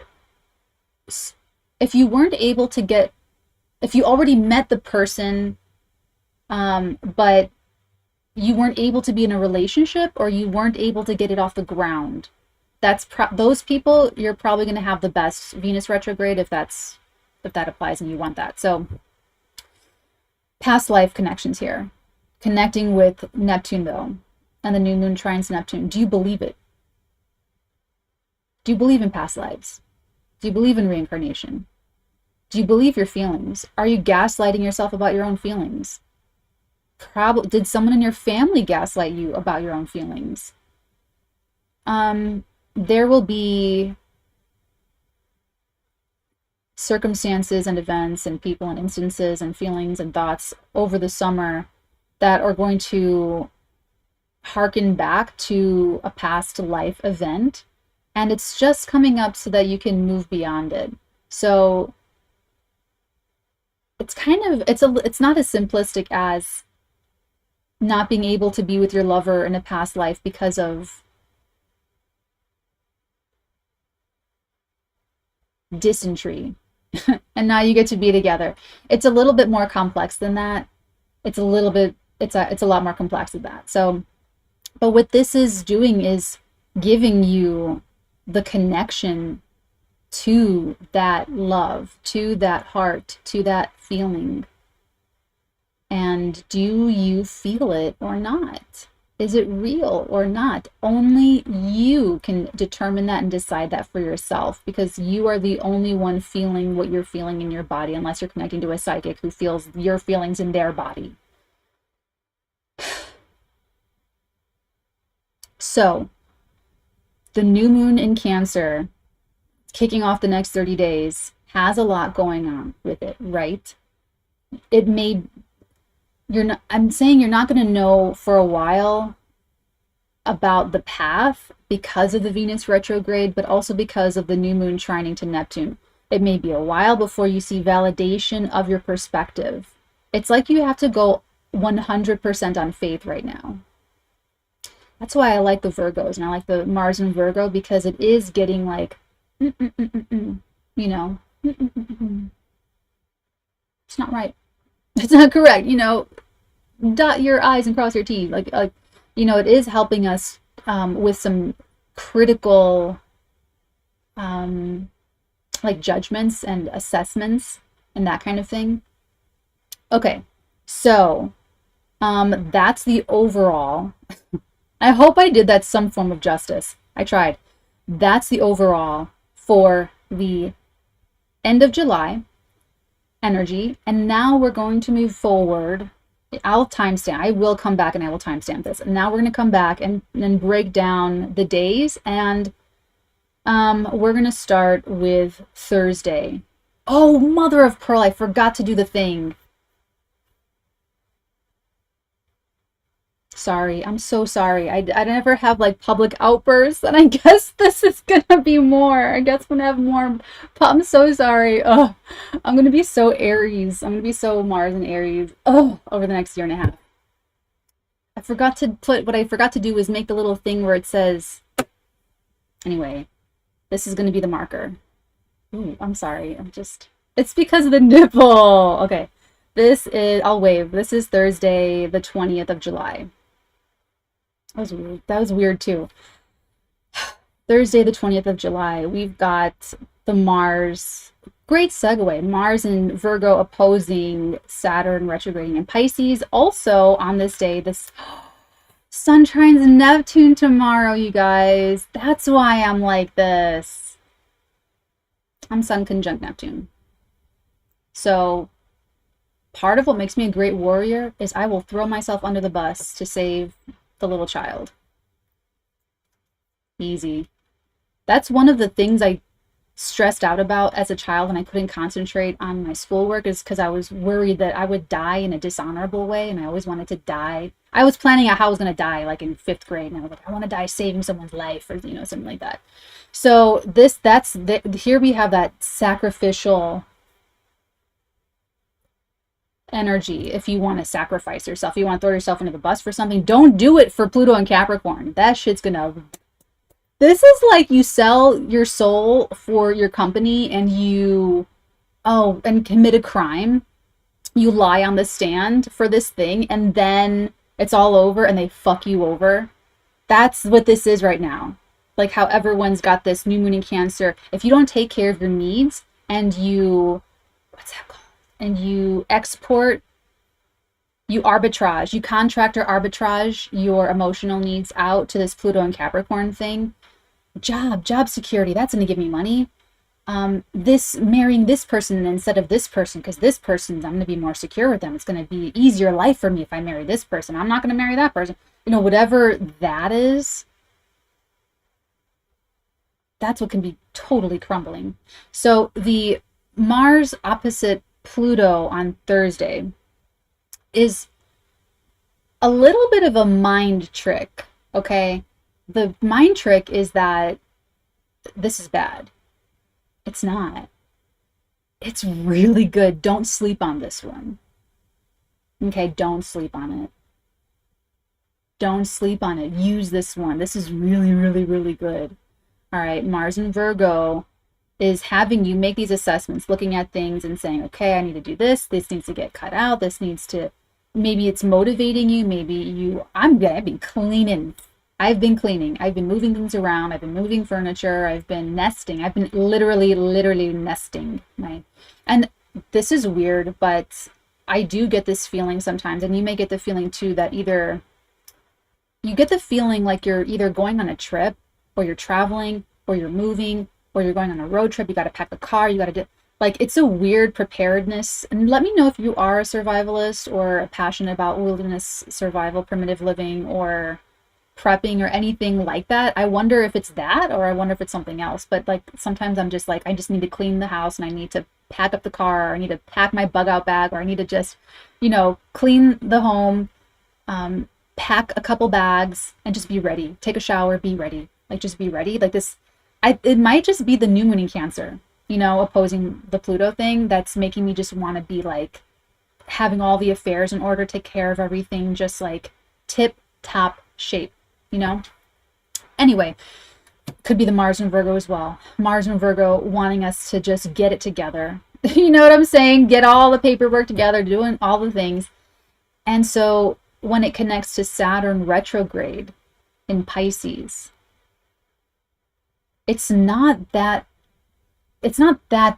you weren't able to get, if you already met the person, but you weren't able to be in a relationship, or you weren't able to get it off the ground. That's those people, you're probably going to have the best Venus retrograde if that applies and you want that. So past life connections here. Connecting with Neptune, though, and the new moon trines Neptune. Do you believe it? Do you believe in past lives? Do you believe in reincarnation? Do you believe your feelings? Are you gaslighting yourself about your own feelings? Probably. Did someone in your family gaslight you about your own feelings? There will be circumstances and events and people and instances and feelings and thoughts over the summer that are going to harken back to a past life event, and it's just coming up so that you can move beyond it. So it's kind of, it's not as simplistic as not being able to be with your lover in a past life because of dysentery and now you get to be together. It's a little bit more complex than that. It's a little bit, it's a lot more complex than that. So, but what this is doing is giving you the connection to that love, to that heart, to that feeling. And do you feel it or not? Is it real or not? Only you can determine that and decide that for yourself, because you are the only one feeling what you're feeling in your body, unless you're connecting to a psychic who feels your feelings in their body. So, the new moon in Cancer, kicking off the next 30 days, has a lot going on with it, right? It may, I'm saying you're not going to know for a while about the path because of the Venus retrograde, but also because of the new moon trining to Neptune. It may be a while before you see validation of your perspective. It's like you have to go 100% on faith right now. That's why I like the Virgos, and I like the Mars in Virgo, because it is getting like, you know, it's not right. It's not correct, you know, dot your I's and cross your T's. Like, you know, it is helping us with some critical, like judgments and assessments and that kind of thing. Okay, so that's the overall. I hope I did that some form of justice. I tried. That's the overall for the end of July energy. And now we're going to move forward I'll timestamp. I will come back and I will timestamp this. Now we're going to come back and then break down the days, and we're going to start with Thursday. Oh, mother of pearl, I forgot to do the thing. Sorry, I'm so sorry. I never have like public outbursts, and I guess this is gonna be more. I guess I'm gonna have more. I'm so sorry. Oh, I'm gonna be so Aries. I'm gonna be so Mars and Aries. Oh, over the next year and a half. I forgot to put, what I forgot to do was make the little thing where it says, anyway, this is gonna be the marker. Ooh, I'm sorry. It's because of the nipple. Okay, this is, I'll wave. This is Thursday, the 20th of July. That was weird. That was weird too. Thursday, the 20th of July, we've got the Mars, great segue, Mars in Virgo opposing Saturn retrograding in Pisces. Also on this day, this Sun trines Neptune tomorrow, you guys. That's why I'm like this. I'm Sun conjunct Neptune. So part of what makes me a great warrior is I will throw myself under the bus to save the little child. Easy. That's one of the things I stressed out about as a child, and I couldn't concentrate on my schoolwork, is because I was worried that I would die in a dishonorable way, and I always wanted to die. I was planning out how I was going to die, like in 5th grade, and I was like, I want to die saving someone's life, or something like that. So here we have that sacrificial energy. If you want to sacrifice yourself, you want to throw yourself into the bus for something, don't do it for Pluto and Capricorn. That shit's gonna, this is like you sell your soul for your company, and and commit a crime. You lie on the stand for this thing, and then it's all over and they fuck you over. That's what this is right now. Like how everyone's got this new moon in Cancer. If you don't take care of your needs, and what's that called? And you export, you arbitrage, you contract or arbitrage your emotional needs out to this Pluto and Capricorn thing. Job security, that's going to give me money. This marrying this person instead of this person, because this person, I'm going to be more secure with them. It's going to be easier life for me if I marry this person. I'm not going to marry that person. Whatever that is, that's what can be totally crumbling. So the Mars opposite Pluto on Thursday is a little bit of a mind trick, okay? The mind trick is that this is bad. It's not. It's really good. Don't sleep on this one. Okay, don't sleep on it. Don't sleep on it. Use this one. This is really, really, really good. All right, Mars in Virgo is having you make these assessments, looking at things and saying, okay, I need to do this. This needs to get cut out. This needs to, maybe it's motivating you. Maybe I've been cleaning. I've been cleaning. I've been moving things around. I've been moving furniture. I've been nesting. I've been literally nesting. And this is weird, but I do get this feeling sometimes. And you may get the feeling too, that either you get the feeling like you're either going on a trip, or you're traveling, or you're moving, or you're going on a road trip. You got to pack the car. You got to do, like, it's a weird preparedness. And let me know if you are a survivalist or passionate about wilderness survival, primitive living, or prepping, or anything like that. I wonder if it's that, or I wonder if it's something else. But like sometimes I'm just like, I just need to clean the house, and I need to pack up the car, or I need to pack my bug out bag, or I need to just, clean the home, pack a couple bags, and just be ready. Take a shower, be ready. Like, just be ready. Like this, it might just be the new moon in Cancer, opposing the Pluto thing, that's making me just want to be like having all the affairs in order, take care of everything, just like tip top shape, Anyway, could be the Mars in Virgo as well. Mars in Virgo wanting us to just get it together. You know what I'm saying? Get all the paperwork together, doing all the things. And so when it connects to Saturn retrograde in Pisces, it's not that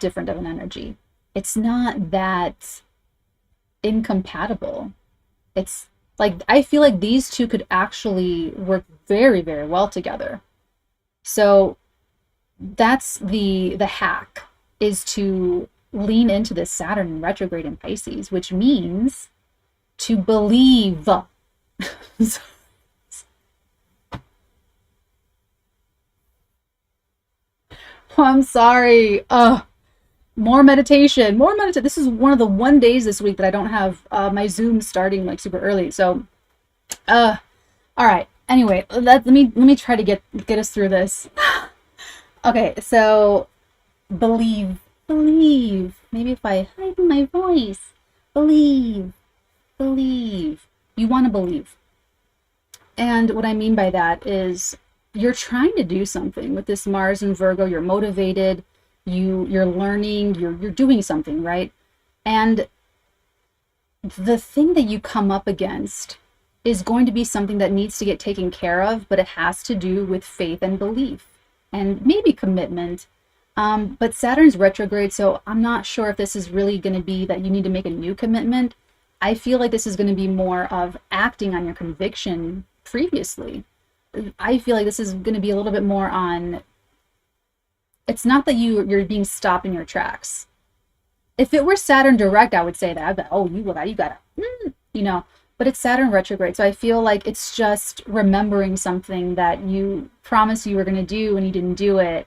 different of an energy. It's not that incompatible. It's like, I feel like these two could actually work very, very well together. So that's the hack, is to lean into this Saturn retrograde in Pisces, which means to believe. I'm sorry. More meditation, more meditation. This is one of the one days this week that I don't have my Zoom starting like super early. So, all right. Anyway, let me try to get us through this. Okay, so believe. Maybe if I hide my voice, believe. You want to believe. And what I mean by that is you're trying to do something with this Mars and Virgo. You're motivated. You're learning. You're doing something, right? And the thing that you come up against is going to be something that needs to get taken care of, but it has to do with faith and belief and maybe commitment. But Saturn's retrograde, so I'm not sure if this is really going to be that you need to make a new commitment. I feel like this is going to be more of acting on your conviction previously. I feel like this is going to be a little bit more on, it's not that you're being stopped in your tracks. If it were Saturn direct, I would say that. I'd be, oh, you gotta, you know, but it's Saturn retrograde. So I feel like it's just remembering something that you promised you were going to do and you didn't do it.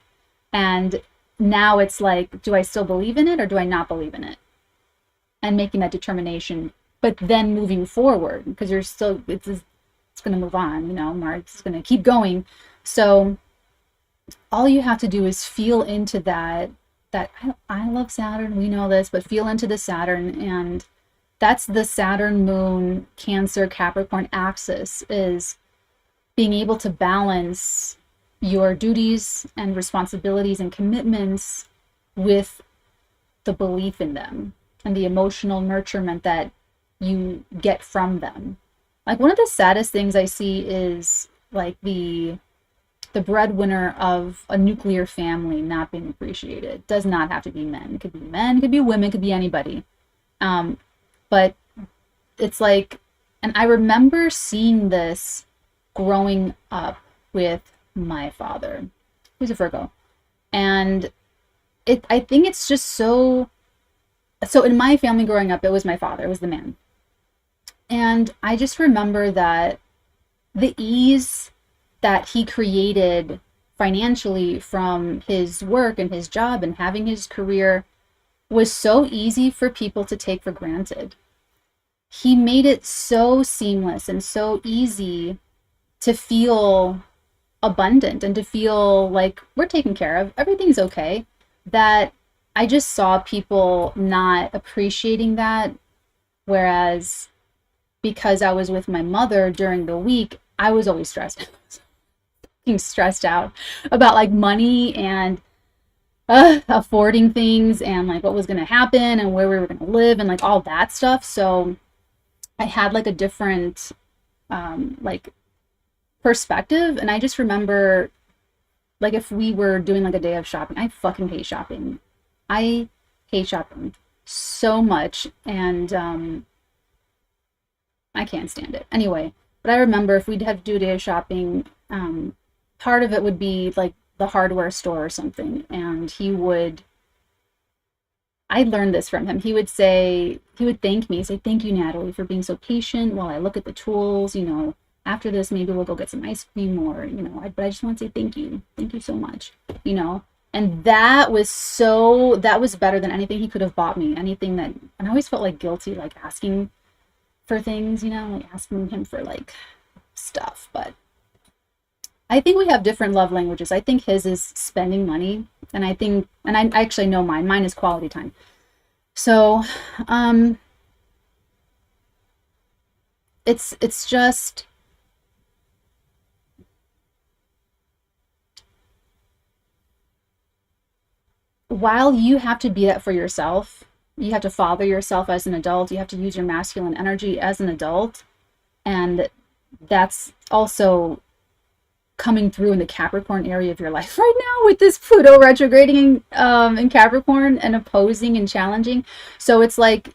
And now it's like, do I still believe in it or do I not believe in it? And making that determination, but then moving forward, because you're still, it's going to move on, you know, Mars is going to keep going. So all you have to do is feel into that I love Saturn, we know this, but feel into the Saturn. And that's the Saturn, Moon, Cancer, Capricorn axis, is being able to balance your duties and responsibilities and commitments with the belief in them and the emotional nurturement that you get from them. Like, one of the saddest things I see is like the breadwinner of a nuclear family not being appreciated. It does not have to be men. It could be men, it could be women, it could be anybody. But it's like, and I remember seeing this growing up with my father, who's a Virgo. And I think it's just so in my family growing up, it was my father, it was the man. And I just remember that the ease that he created financially from his work and his job and having his career was so easy for people to take for granted. He made it so seamless and so easy to feel abundant and to feel like we're taken care of, everything's okay, that I just saw people not appreciating that. Whereas because I was with my mother during the week, I was always stressed out about like money and affording things and like what was going to happen and where we were going to live and like all that stuff. So I had like a different like perspective. And I just remember, like, if we were doing like a day of shopping, I fucking hate shopping. I hate shopping so much, and I can't stand it. Anyway, but I remember if we'd have to do a day of shopping, part of it would be like the hardware store or something, and I learned this from him. He would thank me, say, "Thank you, Natalie, for being so patient while I look at the tools, you know, after this, maybe we'll go get some ice cream or, you know, but I just want to say thank you so much, you know." And that was better than anything he could have bought me, anything that, and I always felt like guilty, like asking for things, you know, like asking him for like stuff. But I think we have different love languages. I think his is spending money, and I actually know mine is quality time. So it's just, while you have to be that for yourself, you have to father yourself as an adult, you have to use your masculine energy as an adult, and that's also coming through in the Capricorn area of your life right now with this Pluto retrograding in Capricorn and opposing and challenging. So it's like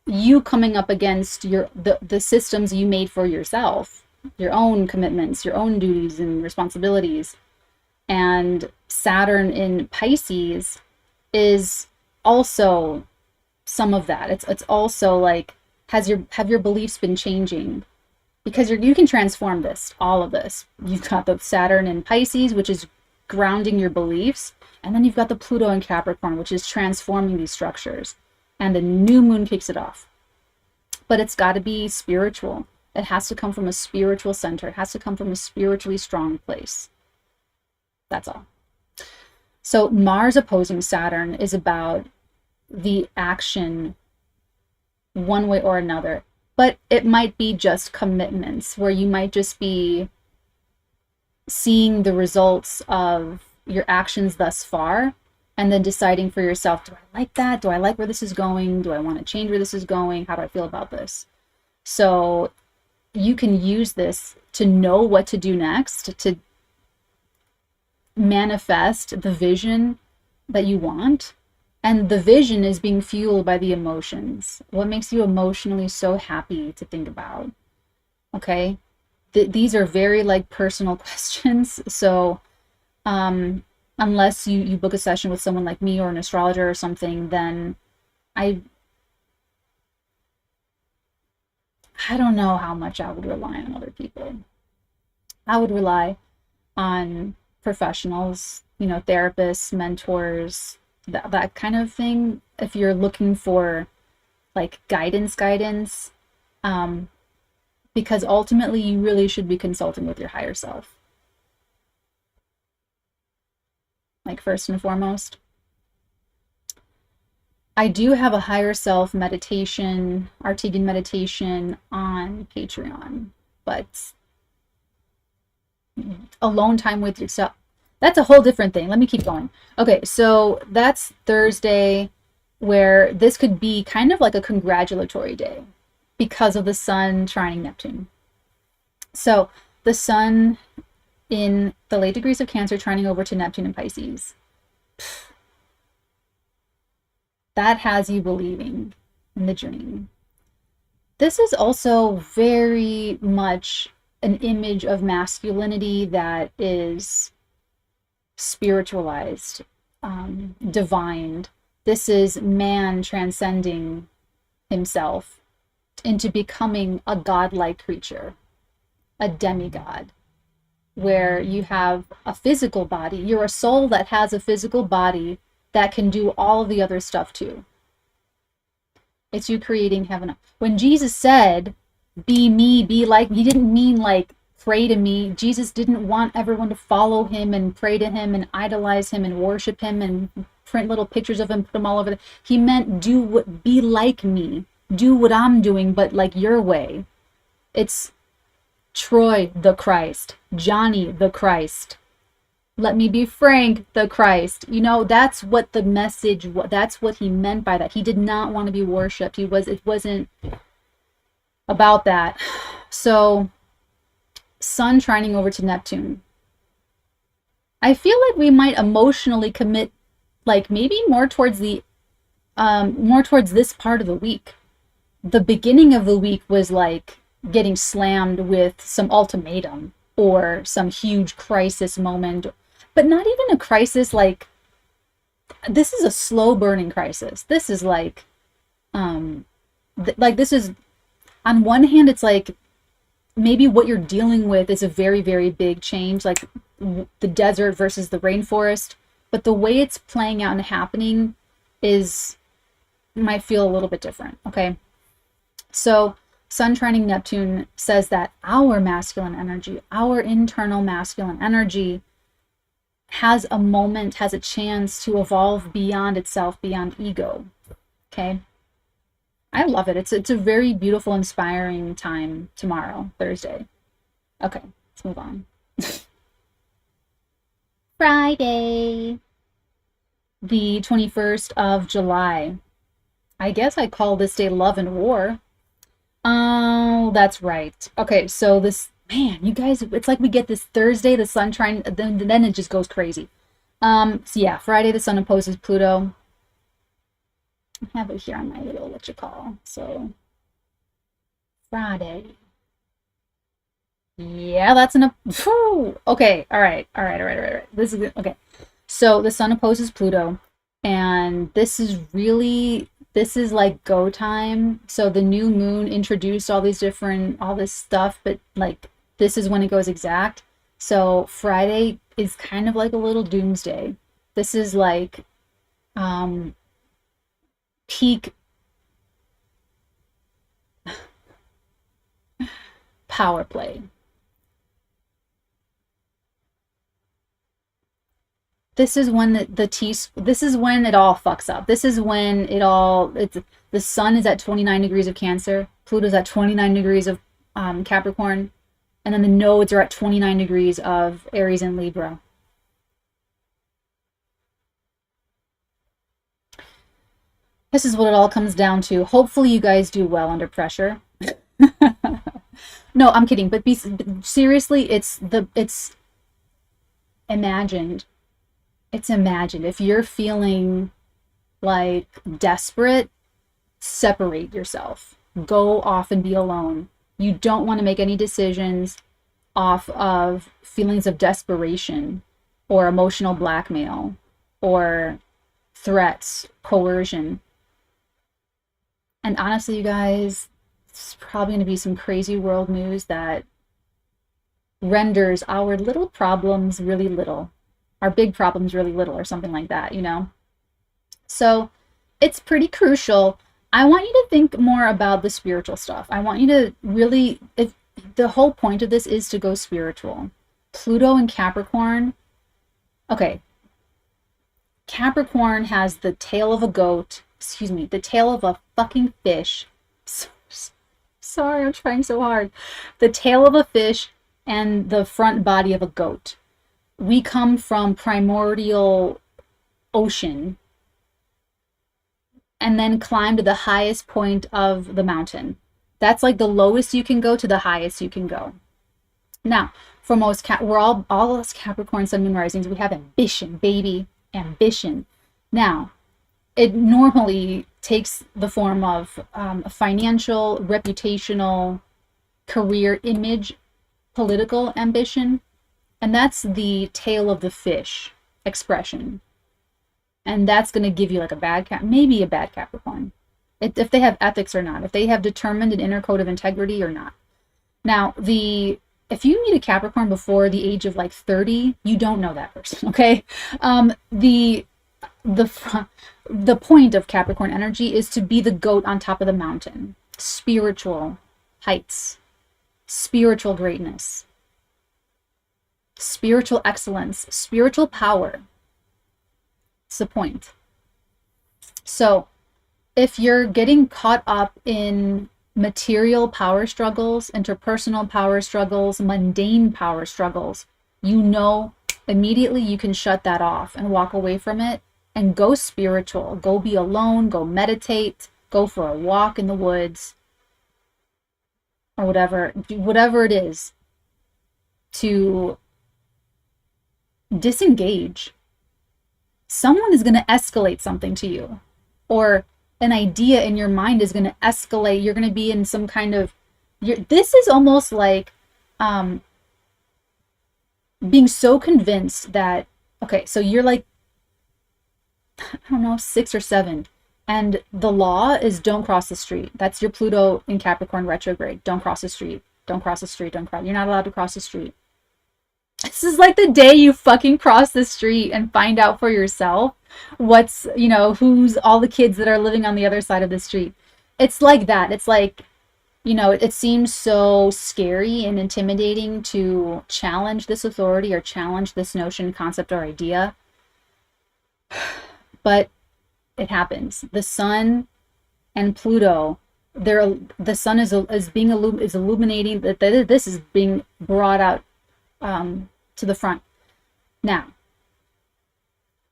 you coming up against the systems you made for yourself, your own commitments, your own duties and responsibilities. And Saturn in Pisces is also some of that. It's also like Have your beliefs been changing? Because you can transform this, all of this. You've got the Saturn in Pisces, which is grounding your beliefs. And then you've got the Pluto in Capricorn, which is transforming these structures. And the new moon kicks it off. But it's got to be spiritual. It has to come from a spiritual center. It has to come from a spiritually strong place. That's all. So Mars opposing Saturn is about the action one way or another. But it might be just commitments where you might just be seeing the results of your actions thus far and then deciding for yourself, do I like that? Do I like where this is going? Do I want to change where this is going? How do I feel about this? So you can use this to know what to do next, to manifest the vision that you want. And the vision is being fueled by the emotions. What makes you emotionally so happy to think about? Okay? These are very like personal questions. So unless you book a session with someone like me or an astrologer or something, then I don't know how much I would rely on other people. I would rely on professionals, you know, therapists, mentors, that kind of thing, if you're looking for like guidance, because ultimately you really should be consulting with your higher self. Like first and foremost. I do have a higher self meditation, 𝚃𝚑𝚎𝚗 meditation on Patreon, but alone time with yourself, that's a whole different thing. Let me keep going. Okay, so that's Thursday, where this could be kind of like a congratulatory day because of the sun trining Neptune. So the sun in the late degrees of Cancer trining over to Neptune and Pisces. That has you believing in the dream. This is also very much an image of masculinity that is spiritualized, divined. This is man transcending himself into becoming a godlike creature, a demigod, where you have a physical body. You're a soul that has a physical body that can do all of the other stuff too. It's you creating heaven. When Jesus said, be me, be like me, he didn't mean like pray to me. Jesus didn't want everyone to follow him and pray to him and idolize him and worship him and print little pictures of him, put them all over. He meant be like me. Do what I'm doing, but like your way. It's Troy the Christ, Johnny the Christ. Let me be Frank the Christ. You know, that's what the message, that's what he meant by that. He did not want to be worshipped. It wasn't about that. So Sun trining over to Neptune. I feel like we might emotionally commit, like maybe more towards this part of the week. The beginning of the week was like getting slammed with some ultimatum or some huge crisis moment, but not even a crisis. Like, this is a slow burning crisis. This is like, this is, on one hand, it's like maybe what you're dealing with is a very, very big change, like the desert versus the rainforest, but the way it's playing out and happening might feel a little bit different. Okay. So Sun trining Neptune says that our masculine energy, our internal masculine energy, has a moment, has a chance to evolve beyond itself, beyond ego. Okay. I love it. It's a very beautiful, inspiring time tomorrow, Thursday. Okay, let's move on. Friday, the 21st of July. I guess I call this day Love and War. Oh, that's right. Okay, so this, man, you guys, it's like we get this Thursday, the sun trine, then it just goes crazy. So yeah, Friday, the sun opposes Pluto. I have it here on my little so Friday. Yeah, that's okay. All right. This is good. Okay. So the sun opposes Pluto, and this is really This is like go time. So the new moon introduced all this stuff, but like this is when it goes exact. So Friday is kind of like a little doomsday. This is like peak power play. This is when this is when it all fucks up. This is when the sun is at 29 degrees of Cancer, Pluto's at 29 degrees of Capricorn, and then the nodes are at 29 degrees of Aries and Libra. This is what it all comes down to. Hopefully you guys do well under pressure. No, I'm kidding, but seriously, it's imagined. It's imagined. If you're feeling like desperate, separate yourself. Go off and be alone. You don't want to make any decisions off of feelings of desperation or emotional blackmail or threats, coercion. And honestly, you guys, it's probably going to be some crazy world news that renders our little problems really little. Our big problems really little, or something like that, you know? So it's pretty crucial. I want you to think more about the spiritual stuff. I want you to really, the whole point of this is to go spiritual. Pluto and Capricorn, okay. Capricorn has the tail of a goat, the tail of a fucking fish. Sorry, I'm trying so hard. The tail of a fish and the front body of a goat. We come from primordial ocean and then climb to the highest point of the mountain. That's like the lowest you can go to the highest you can go. Now, for most we're all us Capricorn Sun Moon risings, we have ambition, baby, ambition. Now, it normally takes the form of financial, reputational, career, image, political ambition. And that's the tail of the fish expression. And that's going to give you like maybe a bad Capricorn. If they have ethics or not. If they have determined an inner code of integrity or not. Now, if you meet a Capricorn before the age of like 30, you don't know that person, okay? The point of Capricorn energy is to be the goat on top of the mountain. Spiritual heights. Spiritual greatness. Spiritual excellence, spiritual power. It's the point. So if you're getting caught up in material power struggles, interpersonal power struggles, mundane power struggles, you know immediately you can shut that off and walk away from it and go spiritual. Go be alone, go meditate, go for a walk in the woods, or whatever it is to disengage. Someone is going to escalate something to you, or an idea in your mind is going to escalate. You're going to be in some kind of, this is almost like being so convinced that, okay, so you're like, I don't know, 6 or 7, and the law is don't cross the street. That's your Pluto in Capricorn retrograde. Don't cross the street. Don't cross the street. Don't cross. You're not allowed to cross the street. This is like the day you fucking cross the street and find out for yourself what's, who's all the kids that are living on the other side of the street. It's like that. It's like, it seems so scary and intimidating to challenge this authority or challenge this notion, concept, or idea. But it happens. The sun and Pluto, the sun is illuminating that this is being brought out to the front. Now,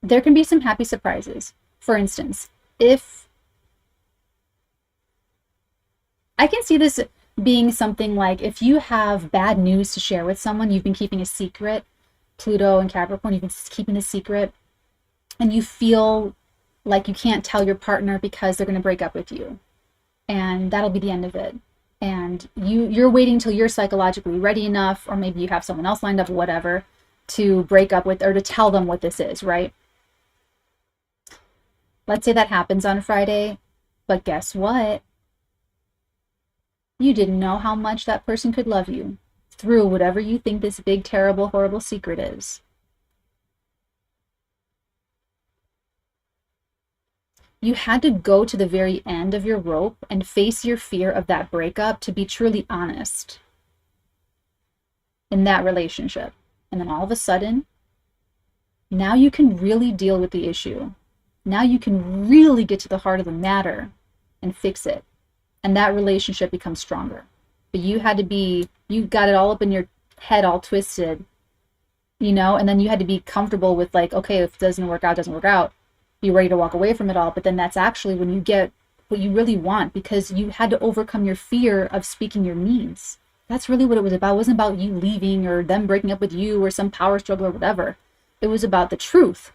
there can be some happy surprises. For instance, if I can see this being something like, if you have bad news to share with someone, you've been keeping a secret, Pluto and Capricorn, you've been keeping a secret, and you feel like you can't tell your partner because they're going to break up with you, and that'll be the end of it. And you're waiting till you're psychologically ready enough, or maybe you have someone else lined up, whatever, to break up with, or to tell them what this is, right? Let's say that happens on Friday. But guess what? You didn't know how much that person could love you through whatever you think this big, terrible, horrible secret is. You had to go to the very end of your rope and face your fear of that breakup to be truly honest in that relationship. And then all of a sudden, now you can really deal with the issue. Now you can really get to the heart of the matter and fix it. And that relationship becomes stronger. But you got it all up in your head, all twisted, you know, and then you had to be comfortable with like, okay, if it doesn't work out, it doesn't work out. Be ready to walk away from it all. But then that's actually when you get what you really want, because you had to overcome your fear of speaking your needs. That's really what it was about. It wasn't about you leaving or them breaking up with you or some power struggle or whatever. It was about the truth.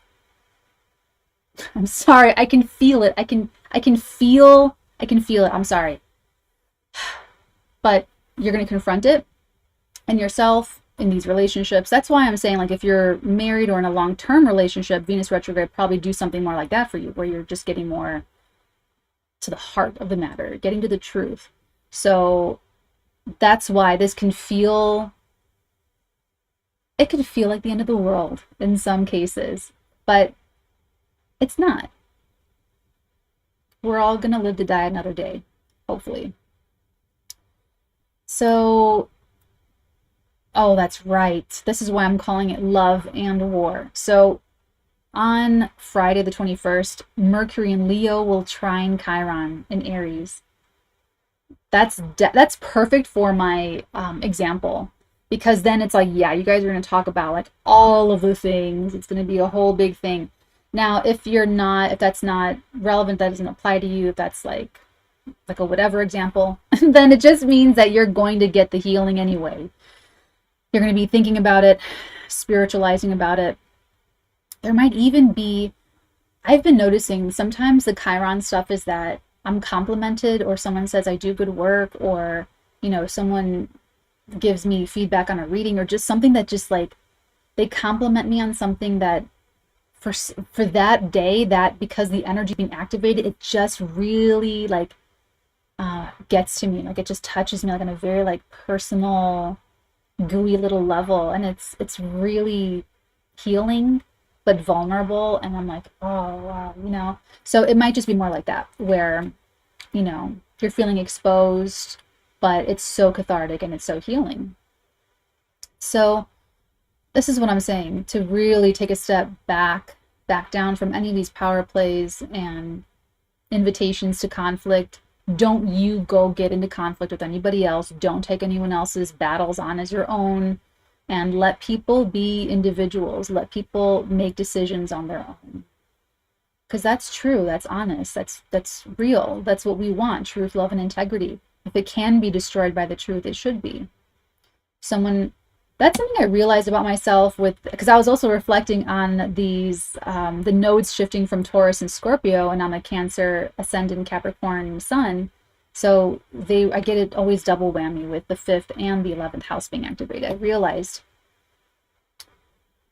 I'm sorry. I can feel it. I can feel it. I'm sorry. But you're going to confront it and yourself in these relationships. That's why I'm saying, like, if you're married or in a long-term relationship, Venus retrograde probably do something more like that for you, where you're just getting more to the heart of the matter, getting to the truth. So that's why this can feel, it could feel like the end of the world in some cases, but it's not. We're all going to live to die another day, hopefully. So, oh, that's right. This is why I'm calling it love and war. So on Friday the 21st, Mercury in Leo will trine Chiron in Aries. That's perfect for my example, because then it's like, yeah, you guys are going to talk about like all of the things. It's going to be a whole big thing. Now, if that's not relevant, that doesn't apply to you, if that's like a whatever example, then it just means that you're going to get the healing anyway. You're going to be thinking about it, spiritualizing about it. There might even be, I've been noticing sometimes the Chiron stuff is that I'm complimented, or someone says I do good work, or, you know, someone gives me feedback on a reading, or just something that just like, they compliment me on something that for that day, that because the energy being activated, it just really like gets to me. Like it just touches me like on a very like personal, gooey little level, and it's really healing but vulnerable, and I'm like, oh wow, you know. So it might just be more like that, where, you know, you're feeling exposed, but it's so cathartic and it's so healing. So this is what I'm saying, to really take a step back down from any of these power plays and invitations to conflict. Don't you go get into conflict with anybody else. Don't take anyone else's battles on as your own, and let people be individuals. Let people make decisions on their own. Because that's true, that's honest, that's real. That's what we want, truth, love, and integrity. If it can be destroyed by the truth, it should be. That's something I realized about myself because I was also reflecting on these, the nodes shifting from Taurus and Scorpio, and I'm a Cancer ascendant Capricorn sun. So I get it always double whammy with the 5th and the 11th house being activated. I realized,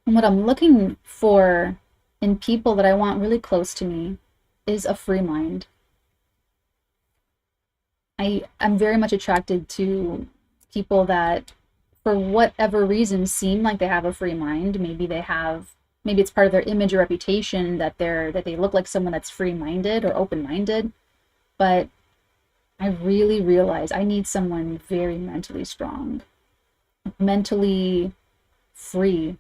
and what I'm looking for in people that I want really close to me is a free mind. I'm very much attracted to people that, for whatever reason, seem like they have a free mind. Maybe it's part of their image or reputation that they look like someone that's free-minded or open-minded. But I really realize I need someone very mentally strong, mentally free.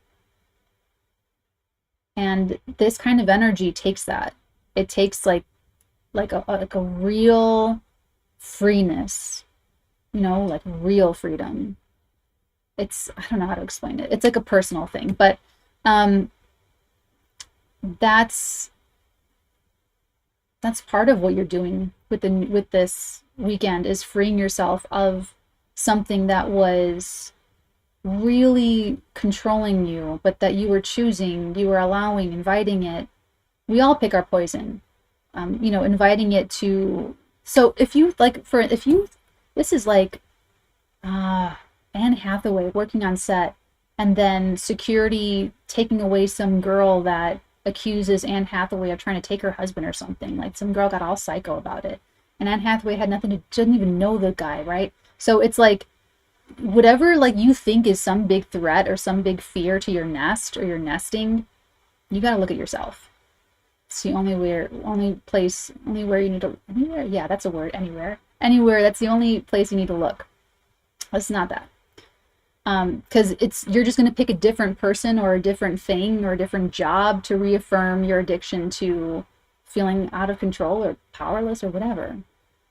And this kind of energy takes that. It takes like a real freeness, you know, like real freedom. I don't know how to explain it. It's like a personal thing, but that's part of what you're doing with this weekend, is freeing yourself of something that was really controlling you, but that you were choosing, you were allowing, inviting it. We all pick our poison, you know, inviting it to. So this is like Anne Hathaway working on set, and then security taking away some girl that accuses Anne Hathaway of trying to take her husband or something. Like some girl got all psycho about it. And Anne Hathaway had nothing to, didn't even know the guy, right? So it's like, whatever like you think is some big threat or some big fear to your nest or your nesting, you got to look at yourself. It's the only where, only place, only where you need to, anywhere? Yeah, that's a word, anywhere. Anywhere, that's the only place you need to look. It's not that. Because you're just going to pick a different person or a different thing or a different job to reaffirm your addiction to feeling out of control or powerless or whatever.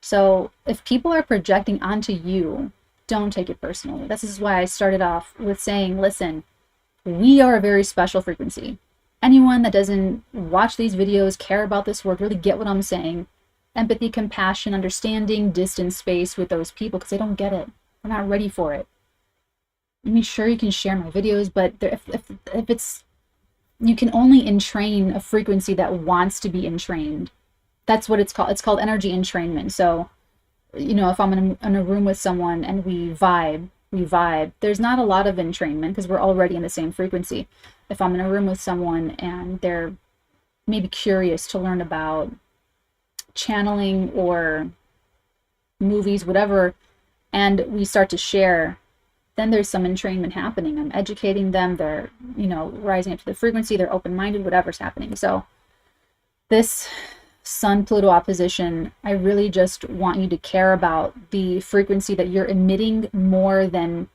So if people are projecting onto you, don't take it personally. This is why I started off with saying, listen, we are a very special frequency. Anyone that doesn't watch these videos, care about this work, really get what I'm saying, empathy, compassion, understanding, distance, space with those people, because they don't get it. They're not ready for it. I mean, sure, you can share my videos, but if it's, you can only entrain a frequency that wants to be entrained. That's what it's called. It's called energy entrainment. So, you know, if I'm in a room with someone and we vibe, there's not a lot of entrainment because we're already in the same frequency. If I'm in a room with someone and they're maybe curious to learn about channeling or movies, whatever, and we start to share, then there's some entrainment happening. I'm educating them. They're, you know, rising up to the frequency. They're open-minded, whatever's happening. So this Sun-Pluto opposition, I really just want you to care about the frequency that you're emitting more than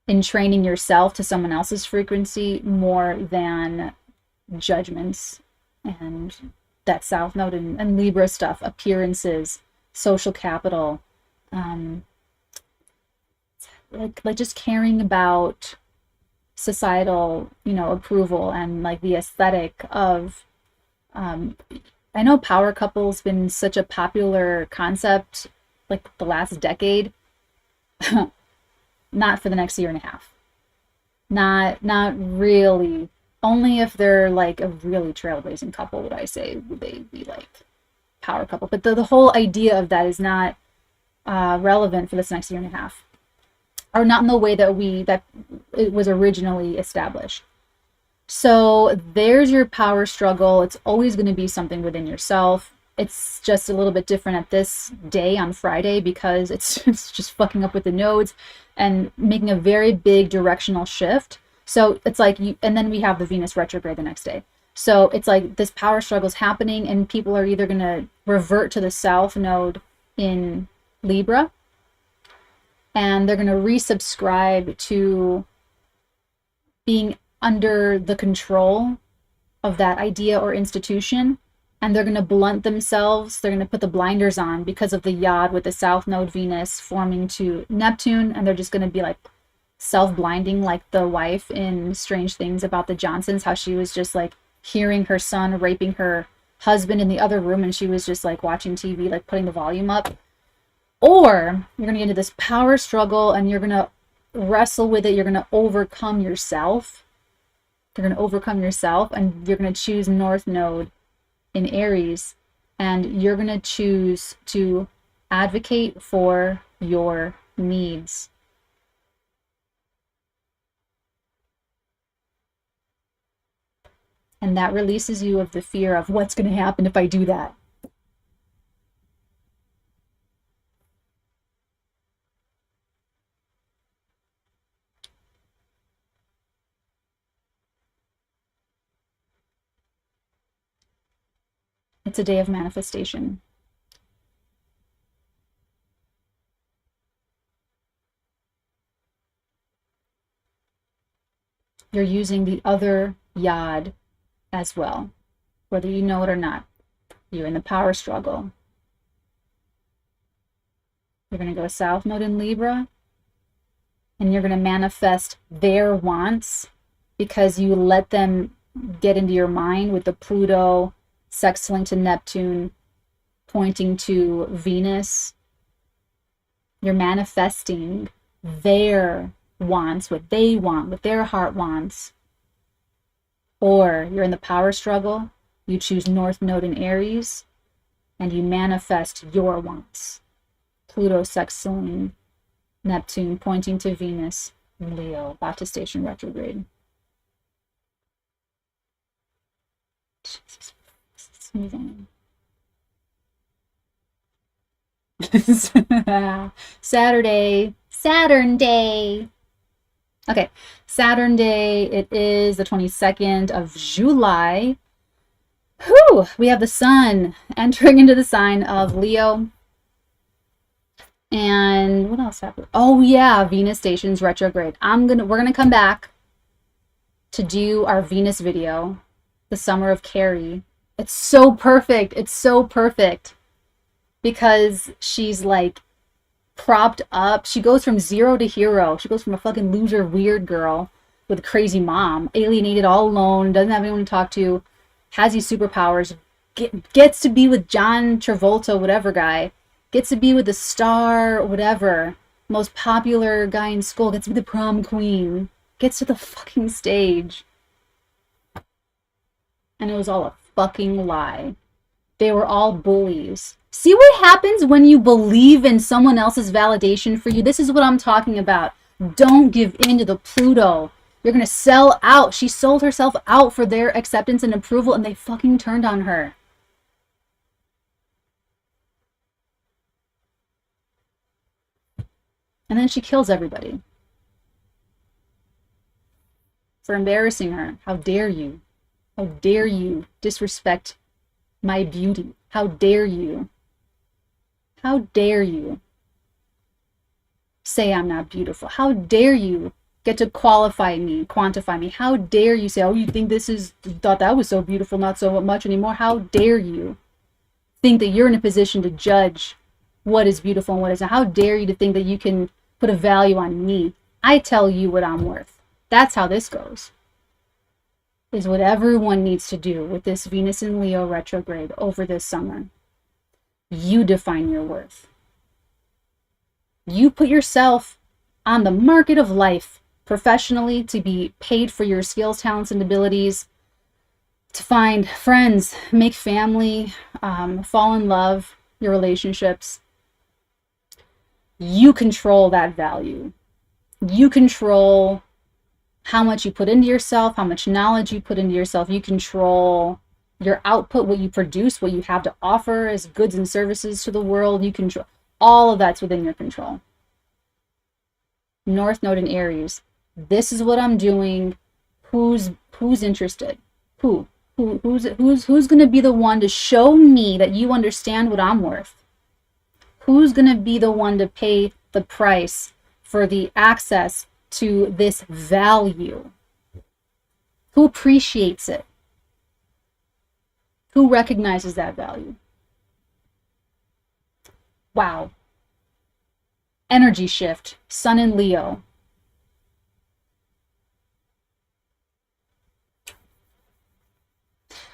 entraining yourself to someone else's frequency, more than judgments and that South Node and Libra stuff, appearances, social capital, like just caring about societal, you know, approval and like the aesthetic of, I know power couple's been such a popular concept like the last decade. Not for the next year and a half. Not really. Only if they're like a really trailblazing couple would I say would they be like power couple. But the whole idea of that is not relevant for this next year and a half. Or not in the way that it was originally established. So there's your power struggle. It's always going to be something within yourself. It's just a little bit different at this day on Friday because it's just fucking up with the nodes and making a very big directional shift. So it's like and then we have the Venus retrograde the next day. So it's like this power struggle is happening and people are either going to revert to the South Node in Libra and they're going to resubscribe to being under the control of that idea or institution, and they're going to blunt themselves. They're going to put the blinders on because of the Yod with the South Node Venus forming to Neptune, and they're just going to be like self-blinding, like the wife in Strange Things about the Johnsons, how she was just like hearing her son raping her husband in the other room and she was just like watching TV, like putting the volume up. Or you're going to get into this power struggle and you're going to wrestle with it. You're going to overcome yourself. You're going to overcome yourself and you're going to choose North Node in Aries, and you're going to choose to advocate for your needs. And that releases you of the fear of what's going to happen if I do that. It's a day of manifestation. You're using the other Yod as well, whether you know it or not. You're in the power struggle. You're going to go South Node in Libra, and you're going to manifest their wants because you let them get into your mind with the Pluto sextiling to Neptune, pointing to Venus. You're manifesting their wants, what they want, what their heart wants. Or you're in the power struggle, you choose North Node in Aries, and you manifest your wants. Pluto sextiling Neptune, pointing to Venus in Leo, about to station retrograde. Jesus. Moving. Saturday. Saturn Day. Okay, Saturn Day. It is the 22nd of July. Whew! We have the sun entering into the sign of Leo. And what else happened? Oh yeah, Venus stations retrograde. We're gonna come back to do our Venus video, the summer of Carrie. It's so perfect. It's so perfect because she's like propped up. She goes from zero to hero. She goes from a fucking loser, weird girl with a crazy mom, alienated, all alone, doesn't have anyone to talk to, has these superpowers, gets to be with John Travolta, whatever guy, gets to be with the star, whatever, most popular guy in school, gets to be the prom queen, gets to the fucking stage. And it was all a fucking lie. They were all bullies. See what happens when you believe in someone else's validation for you? This is what I'm talking about. Don't give in to the Pluto. You're going to sell out. She sold herself out for their acceptance and approval, and they fucking turned on her. And then she kills everybody for embarrassing her. How dare you? How dare you disrespect my beauty? How dare you? How dare you say I'm not beautiful? How dare you get to quantify me? How dare you say, oh, you think you thought that was so beautiful, not so much anymore? How dare you think that you're in a position to judge what is beautiful and what isn't? How dare you to think that you can put a value on me? I tell you what I'm worth. That's how this goes. Is what everyone needs to do with this Venus in Leo retrograde over this summer. You define your worth. You put yourself on the market of life professionally to be paid for your skills, talents, and abilities, to find friends, make family, fall in love, your relationships. You control that value. You control how much you put into yourself, how much knowledge you put into yourself. You control your output, what you produce, what you have to offer as goods and services to the world. You control all of that's within your control. North Node in Aries. This is what I'm doing. Who's interested? Who's going to be the one to show me that you understand what I'm worth? Who's going to be the one to pay the price for the access to this value? Who appreciates it? Who recognizes that value? Wow. Energy shift. Sun in Leo.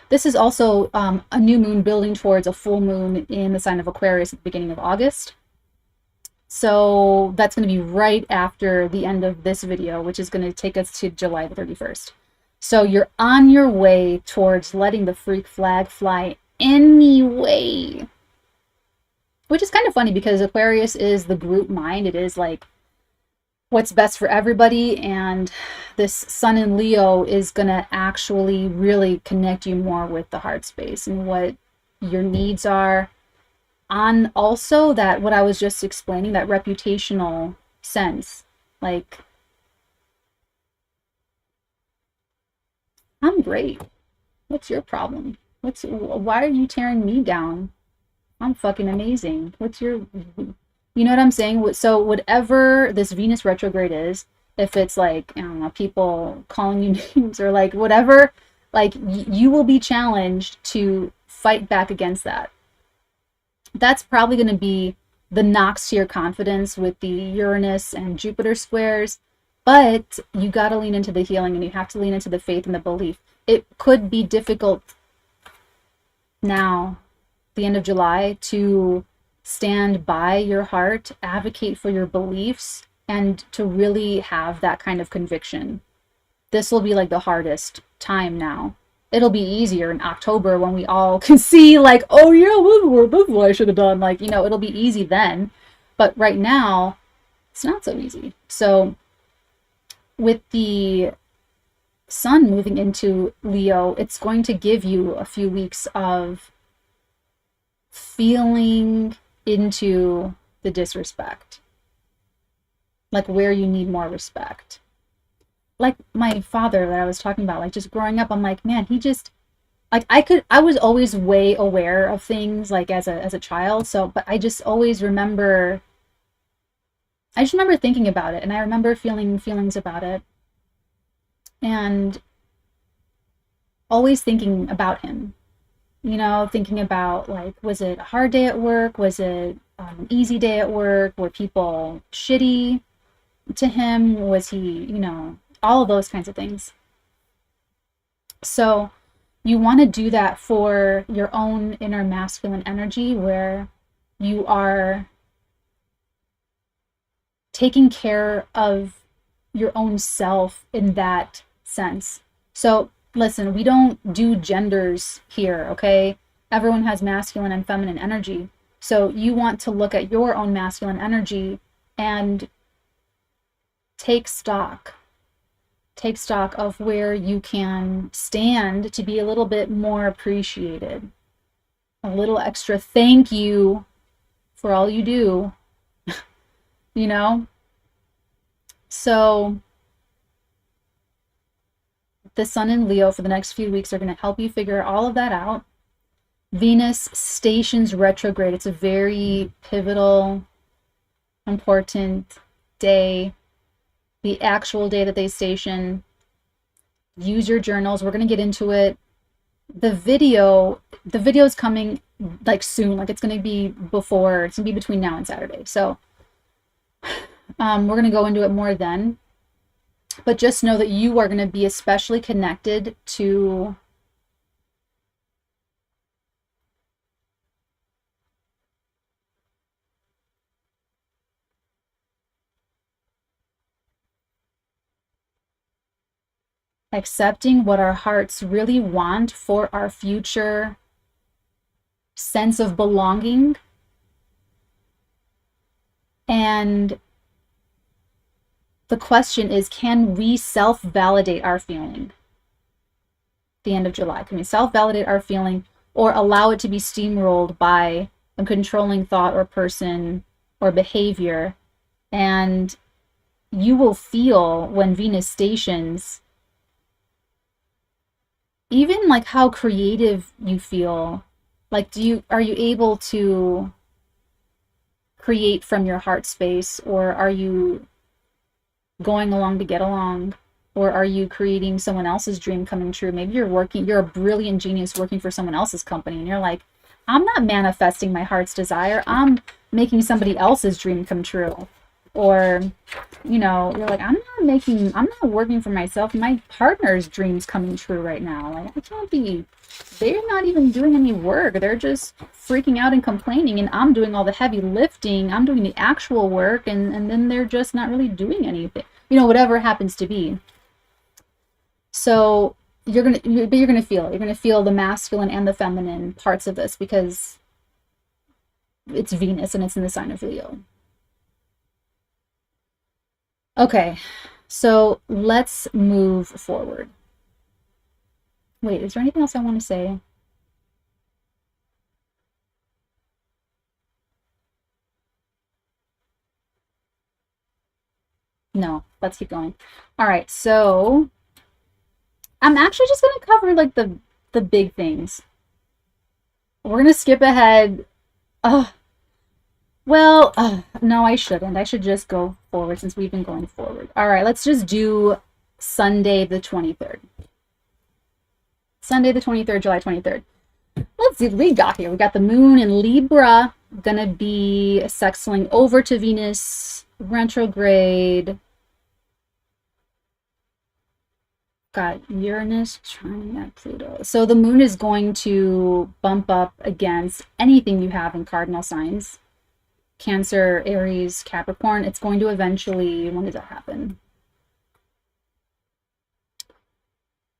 This is also a new moon building towards a full moon in the sign of Aquarius at the beginning of August. So that's going to be right after the end of this video, which is going to take us to July the 31st. So you're on your way towards letting the freak flag fly anyway. Which is kind of funny because Aquarius is the group mind. It is like what's best for everybody. And this Sun in Leo is going to actually really connect you more with the heart space and what your needs are. On also that, what I was just explaining, that reputational sense, like, I'm great. What's your problem? Why are you tearing me down? I'm fucking amazing. You know what I'm saying? So whatever this Venus retrograde is, if it's like, I don't know, people calling you names or like whatever, like you will be challenged to fight back against that. That's probably going to be the knocks to your confidence with the Uranus and Jupiter squares, but you got to lean into the healing and you have to lean into the faith and the belief. It could be difficult now, the end of July, to stand by your heart, advocate for your beliefs, and to really have that kind of conviction. This will be like the hardest time now. It'll be easier in October when we all can see like, oh yeah, that's what I should have done. Like, you know, it'll be easy then. But right now, it's not so easy. So with the Sun moving into Leo, it's going to give you a few weeks of feeling into the disrespect, like where you need more respect. Like my father that I was talking about, like just growing up, I'm like, man, he just, like I was always way aware of things like as a child. So, but I just always remember, I just remember thinking about it, and I remember feeling feelings about it, and always thinking about him, you know, thinking about like, was it a hard day at work? Was it an easy day at work? Were people shitty to him? Was he, you know, all of those kinds of things. So you want to do that for your own inner masculine energy, where you are taking care of your own self in that sense. So listen, we don't do genders here, okay? Everyone has masculine and feminine energy. So you want to look at your own masculine energy and take stock. Take stock of where you can stand to be a little bit more appreciated. A little extra thank you for all you do, you know? So the sun in Leo for the next few weeks are going to help you figure all of that out. Venus stations retrograde. It's a very pivotal, important day. The actual day that they station. Use your journals. We're going to get into it. The video is coming like soon. Like it's going to be before, it's going to be between now and Saturday. So we're going to go into it more then. But just know that you are going to be especially connected to accepting what our hearts really want for our future sense of belonging. And the question is, can we self-validate our feeling? The end of July. Can we self-validate our feeling, or allow it to be steamrolled by a controlling thought or person or behavior? And you will feel when Venus stations, even like how creative you feel. Like, are you able to create from your heart space, or are you going along to get along, or are you creating someone else's dream coming true? Maybe you're a brilliant genius working for someone else's company, and you're like, I'm not manifesting my heart's desire, I'm making somebody else's dream come true. Or, you know, you're like, I'm not working for myself, my partner's dream's coming true right now. Like, I can't be, they're not even doing any work, they're just freaking out and complaining, and I'm doing all the heavy lifting, I'm doing the actual work, and then they're just not really doing anything, you know, whatever happens to be. So you're gonna feel the masculine and the feminine parts of this, because it's Venus and it's in the sign of Leo. Okay, so let's move forward. Wait, is there anything else I want to say? No, let's keep going. All right, so I'm actually just going to cover like the big things. We're going to skip ahead. No, I shouldn't. I should just go forward since we've been going forward. All right, let's just do Sunday the 23rd. Sunday the 23rd, July 23rd. Let's see what we got here. We got the moon in Libra, gonna be sextiling over to Venus, retrograde. Got Uranus trining at Pluto. So the moon is going to bump up against anything you have in cardinal signs. Cancer, Aries, Capricorn. It's going to eventually, when does that happen?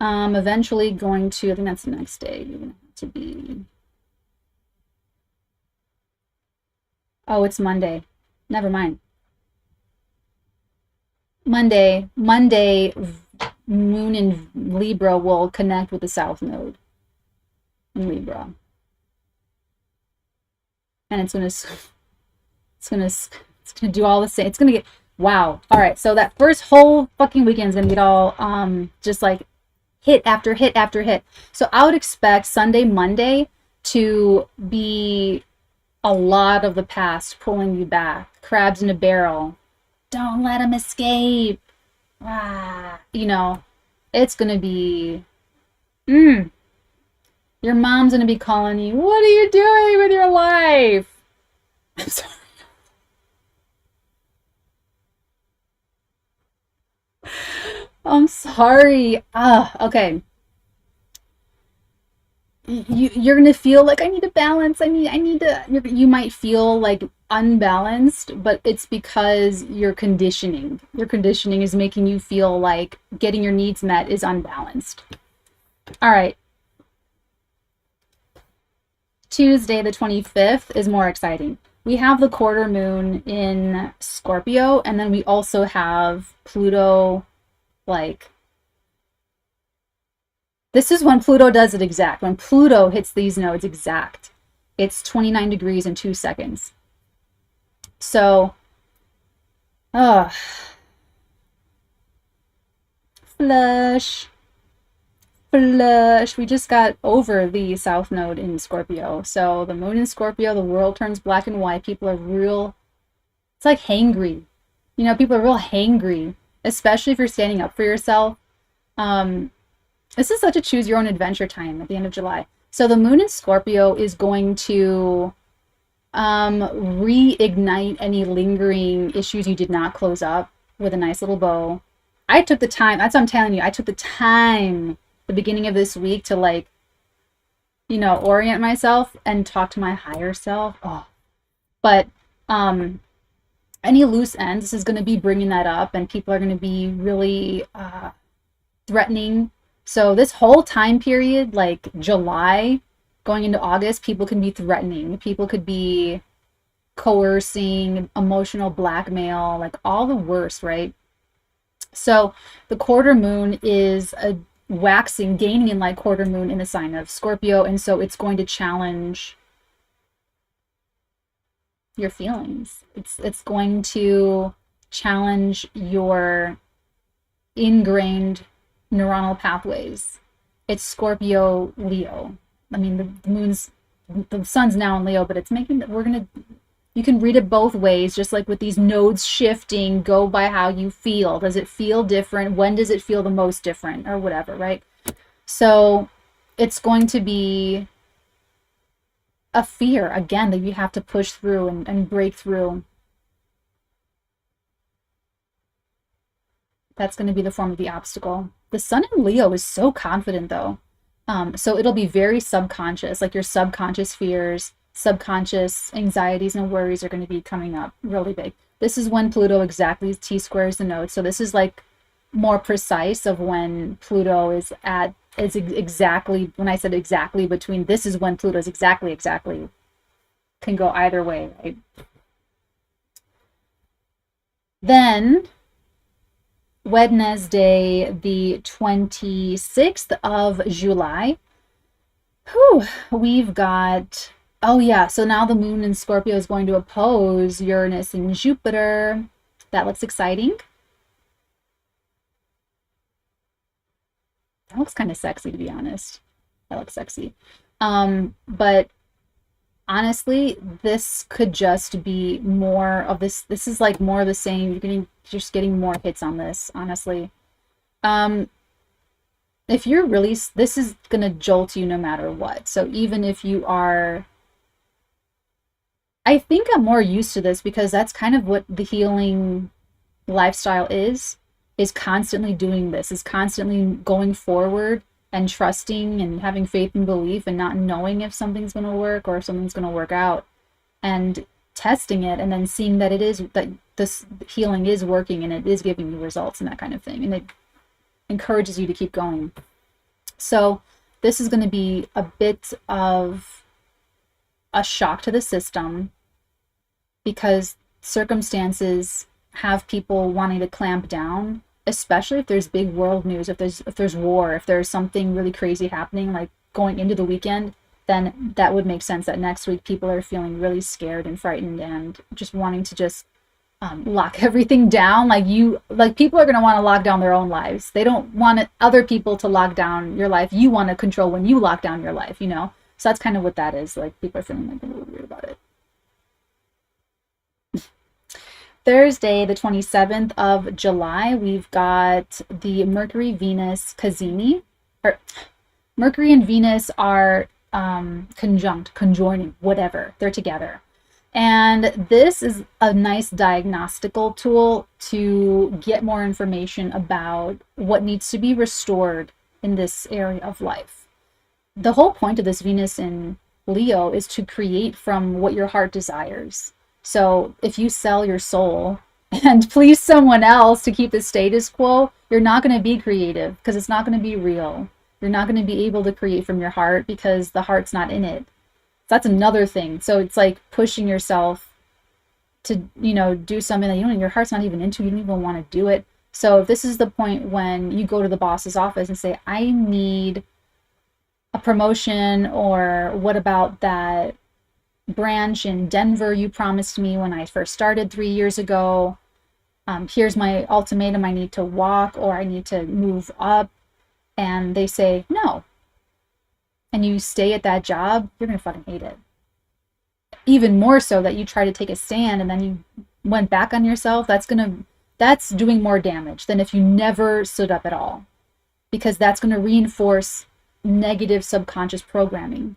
Eventually going to, I think that's the next day. You're gonna have to be, oh, it's Monday. Never mind. Monday, moon in Libra will connect with the South Node in Libra. And it's going to It's gonna do all the same. It's gonna get, wow. All right, so that first whole fucking weekend is gonna get all just like hit after hit after hit. So I would expect Sunday, Monday to be a lot of the past pulling you back. Crabs in a barrel. Don't let them escape. Ah, you know, it's gonna be. Your mom's gonna be calling you. What are you doing with your life? I'm sorry. I'm sorry. Okay. You're gonna feel like I need a balance. I need to. You might feel like unbalanced, but it's because your conditioning. Your conditioning is making you feel like getting your needs met is unbalanced. All right. Tuesday, the 25th, is more exciting. We have the quarter moon in Scorpio, and then we also have Pluto, like, this is when Pluto does it exact. When Pluto hits these nodes exact, it's 29 degrees in 2 seconds. So, flush. We just got over the south node in Scorpio. So the moon in Scorpio, the world turns black and white. People are real, it's like hangry. You know, people are real hangry, especially if you're standing up for yourself. This is such a choose your own adventure time at the end of July. So the moon in Scorpio is going to reignite any lingering issues you did not close up with a nice little bow. I took the time, that's what I'm telling you, I took the time the beginning of this week to, like, you know, orient myself and talk to my higher self. But any loose ends, this is going to be bringing that up, and people are going to be really threatening. So this whole time period, like July going into August, people can be threatening. People could be coercing, emotional blackmail, like all the worst, right? So the quarter moon is a waxing, gaining in light quarter moon in the sign of Scorpio, and so it's going to challenge your feelings. It's going to challenge your ingrained neuronal pathways. It's Scorpio Leo. I mean, the sun's now in Leo, but it's making, you can read it both ways, just like with these nodes shifting, go by how you feel. Does it feel different? When does it feel the most different, or whatever, right? So it's going to be a fear, again, that you have to push through and break through. That's going to be the form of the obstacle. The sun in Leo is so confident, though. So it'll be very subconscious, like your subconscious fears, subconscious anxieties and worries are going to be coming up really big. This is when Pluto exactly T-squares the node. So this is like more precise of when Pluto is exactly, when I said exactly between, this is when Pluto is exactly, can go either way, right? Then Wednesday, the 26th of July, we've got, oh yeah, so now the moon in Scorpio is going to oppose Uranus and Jupiter. That looks exciting. That looks kind of sexy, to be honest. That looks sexy. But honestly, this could just be more of this. This is like more of the same. You're just getting more hits on this, honestly. If you're really, this is going to jolt you no matter what. So even if you are, I think I'm more used to this because that's kind of what the healing lifestyle is constantly doing this, is constantly going forward and trusting and having faith and belief and not knowing if something's going to work or if something's going to work out, and testing it and then seeing that it is, that this healing is working and it is giving you results and that kind of thing, and it encourages you to keep going. So this is going to be a bit of a shock to the system because circumstances have people wanting to clamp down, especially if there's big world news, if there's war, if there's something really crazy happening, like going into the weekend. then that would make sense that next week people are feeling really scared and frightened and just wanting to just lock everything down. Like people are going to want to lock down their own lives. They don't want other people to lock down your life. You want to control when you lock down your life, you know? So that's kind of what that is. Like, people are feeling like a little weird about it. Thursday, the 27th of July, we've got the Mercury-Venus cazimi. Or Mercury and Venus are conjoining, whatever. They're together. And this is a nice diagnostical tool to get more information about what needs to be restored in this area of life. The whole point of this Venus in Leo is to create from what your heart desires. So if you sell your soul and please someone else to keep the status quo, you're not going to be creative because it's not going to be real. You're not going to be able to create from your heart because the heart's not in it. That's another thing. So it's like pushing yourself to, you know, do something that your heart's not even into, you don't even want to do it. So if this is the point when you go to the boss's office and say, I need a promotion, or what about that branch in Denver you promised me when I first started 3 years ago? Here's my ultimatum, I need to walk or I need to move up. And they say no. And you stay at that job, you're going to fucking hate it. Even more so that you try to take a stand and then you went back on yourself. That's doing more damage than if you never stood up at all. Because that's going to reinforce negative subconscious programming.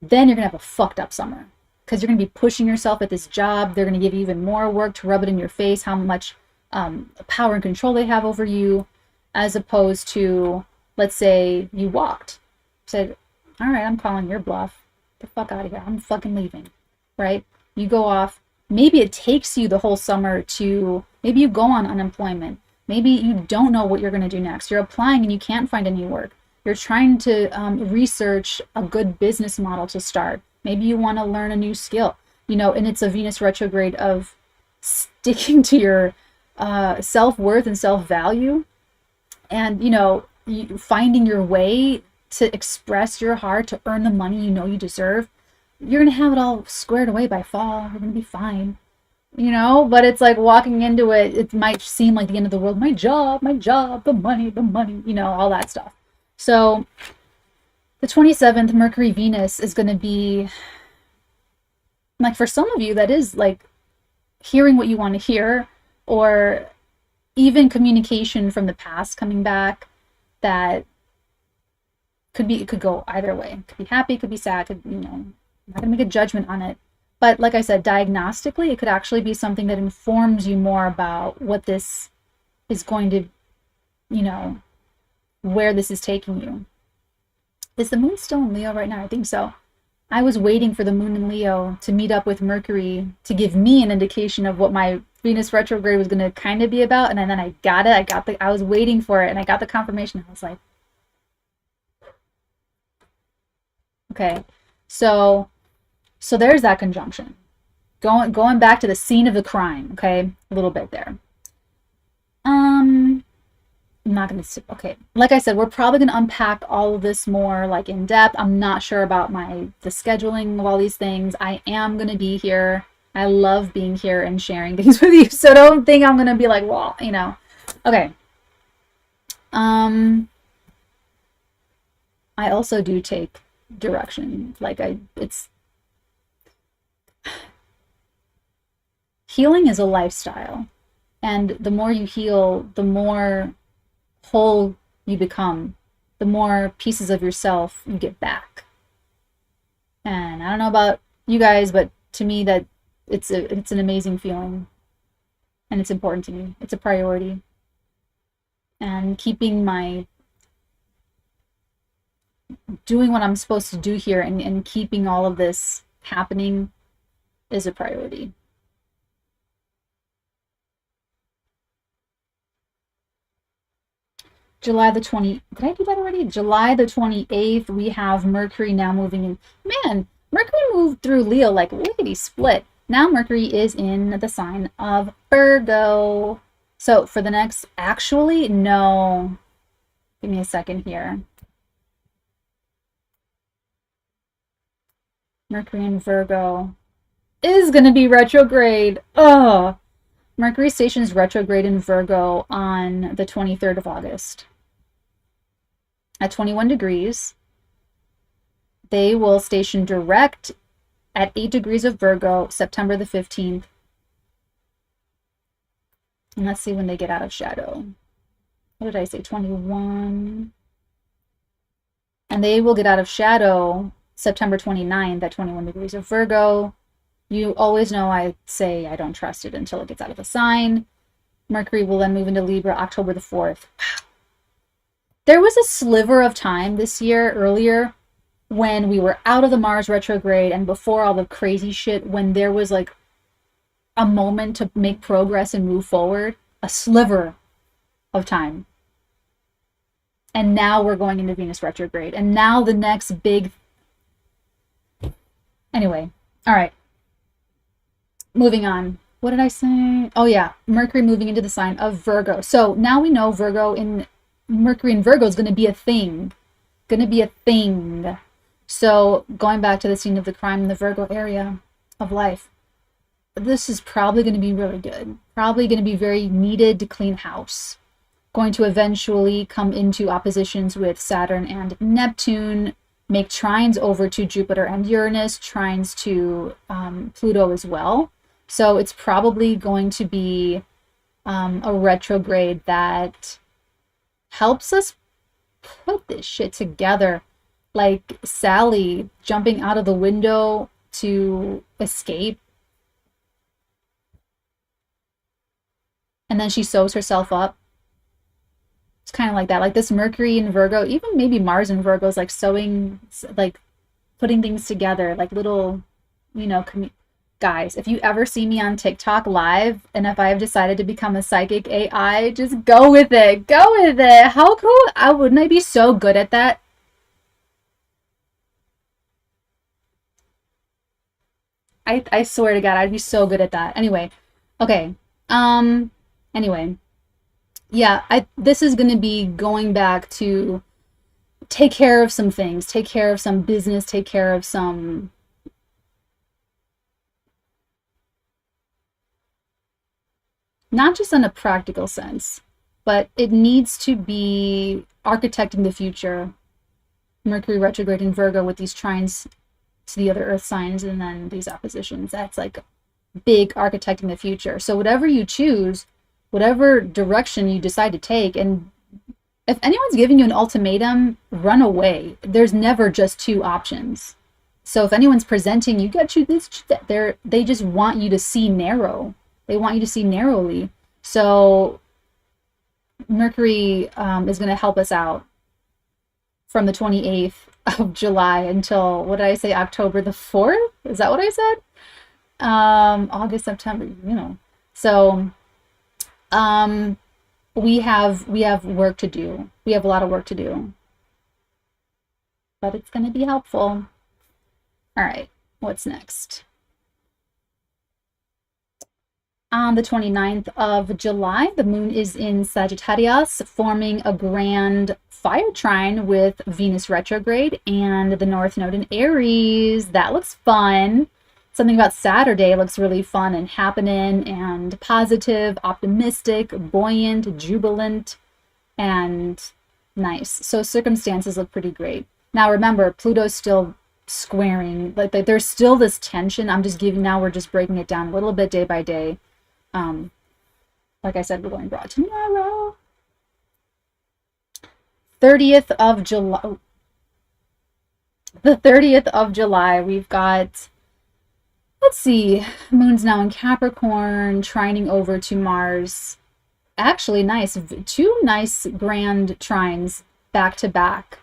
Then you're going to have a fucked up summer. Because you're going to be pushing yourself at this job. They're going to give you even more work to rub it in your face, how much power and control they have over you. As opposed to, let's say you walked. Said, all right, I'm calling your bluff. Get the fuck out of here. I'm fucking leaving, right? You go off. Maybe it takes you the whole summer to, maybe you go on unemployment. Maybe you don't know what you're going to do next. You're applying and you can't find any work. You're trying to research a good business model to start. Maybe you want to learn a new skill, you know, and it's a Venus retrograde of sticking to your self-worth and self-value and, you know, finding your way to express your heart, to earn the money you know you deserve. You're going to have it all squared away by fall. You're going to be fine, you know, but it's like walking into it, it might seem like the end of the world. My job, the money, you know, all that stuff. So the 27th, Mercury Venus is going to be like, for some of you, that is like hearing what you want to hear, or even communication from the past coming back. That it could go either way. It could be happy, it could be sad, you know, I'm not gonna make a judgment on it. But like I said, diagnostically, it could actually be something that informs you more about what this is going to, you know, where this is taking you. Is the moon still in Leo right now? I think so. I was waiting for the moon in Leo to meet up with Mercury to give me an indication of what my Venus retrograde was going to kind of be about. And then I got it. I was waiting for it and I got the confirmation. I was like, okay. So there's that conjunction. Going back to the scene of the crime, okay? A little bit there. I'm not going to, okay. Like I said, we're probably going to unpack all of this more like in depth. I'm not sure about the scheduling of all these things. I am going to be here. I love being here and sharing things with you. So don't think I'm going to be like, well, you know. Okay. I also do take direction. Like healing is a lifestyle. And the more you heal, the more whole you become, the more pieces of yourself you get back. And I don't know about you guys, but to me that it's an amazing feeling, and it's important to me. It's a priority. And doing what I'm supposed to do here and keeping all of this happening is a priority. July the 20th, did I do that already? July the 28th, we have Mercury now moving in. Man, Mercury moved through Leo like lickety split. Now Mercury is in the sign of Virgo. So for the next, actually, no, give me a second here. Mercury in Virgo is going to be retrograde. Ugh. Mercury stations retrograde in Virgo on the 23rd of August at 21 degrees. They will station direct at 8 degrees of Virgo, September the 15th. And let's see when they get out of shadow. What did I say? 21. And they will get out of shadow September 29th at 21 degrees of Virgo. You always know I say I don't trust it until it gets out of the sign. Mercury will then move into Libra October the 4th. There was a sliver of time this year earlier when we were out of the Mars retrograde and before all the crazy shit, when there was like a moment to make progress and move forward, a sliver of time. And now we're going into Venus retrograde. And now the next big... Anyway, all right. Moving on. What did I say? Oh yeah, Mercury moving into the sign of Virgo. So now we know Mercury in Virgo is going to be a thing. So going back to the scene of the crime in the Virgo area of life, this is probably going to be really good. Probably going to be very needed to clean house. Going to eventually come into oppositions with Saturn and Neptune, make trines over to Jupiter and Uranus, trines to Pluto as well. So it's probably going to be a retrograde that helps us put this shit together. Like Sally jumping out of the window to escape. And then she sews herself up. It's kind of like that. Like this Mercury in Virgo, even maybe Mars in Virgo is like sewing, like putting things together, like little, you know, guys, if you ever see me on TikTok live, and if I have decided to become a psychic AI, just go with it. Go with it. How cool. Wouldn't I be so good at that? I swear to God, I'd be so good at that. Anyway, okay. Anyway, yeah, this is going to be going back to take care of some things, take care of some business, take care of some... Not just in a practical sense, but it needs to be architecting the future. Mercury retrograde in Virgo with these trines to the other earth signs and then these oppositions. That's like big architecting the future. So whatever you choose, whatever direction you decide to take, and if anyone's giving you an ultimatum, run away. There's never just two options. So if anyone's presenting, you got you this, they just want you to see narrow. They want you to see narrowly. So Mercury is going to help us out from the 28th of July until, what did I say, October the 4th? Is that what I said? August, September, you know. So we have work to do. We have a lot of work to do. But it's going to be helpful. All right, what's next? On the 29th of July, the moon is in Sagittarius, forming a grand fire trine with Venus retrograde and the North Node in Aries. That looks fun. Something about Saturday looks really fun and happening and positive, optimistic, buoyant, jubilant, and nice. So circumstances look pretty great. Now remember, Pluto's still squaring. Like there's still this tension. Now we're just breaking it down a little bit day by day. Like I said, we're going broad tomorrow. 30th of July. The 30th of July, we've got, let's see, moon's now in Capricorn, trining over to Mars. Actually, nice. Two nice grand trines back to back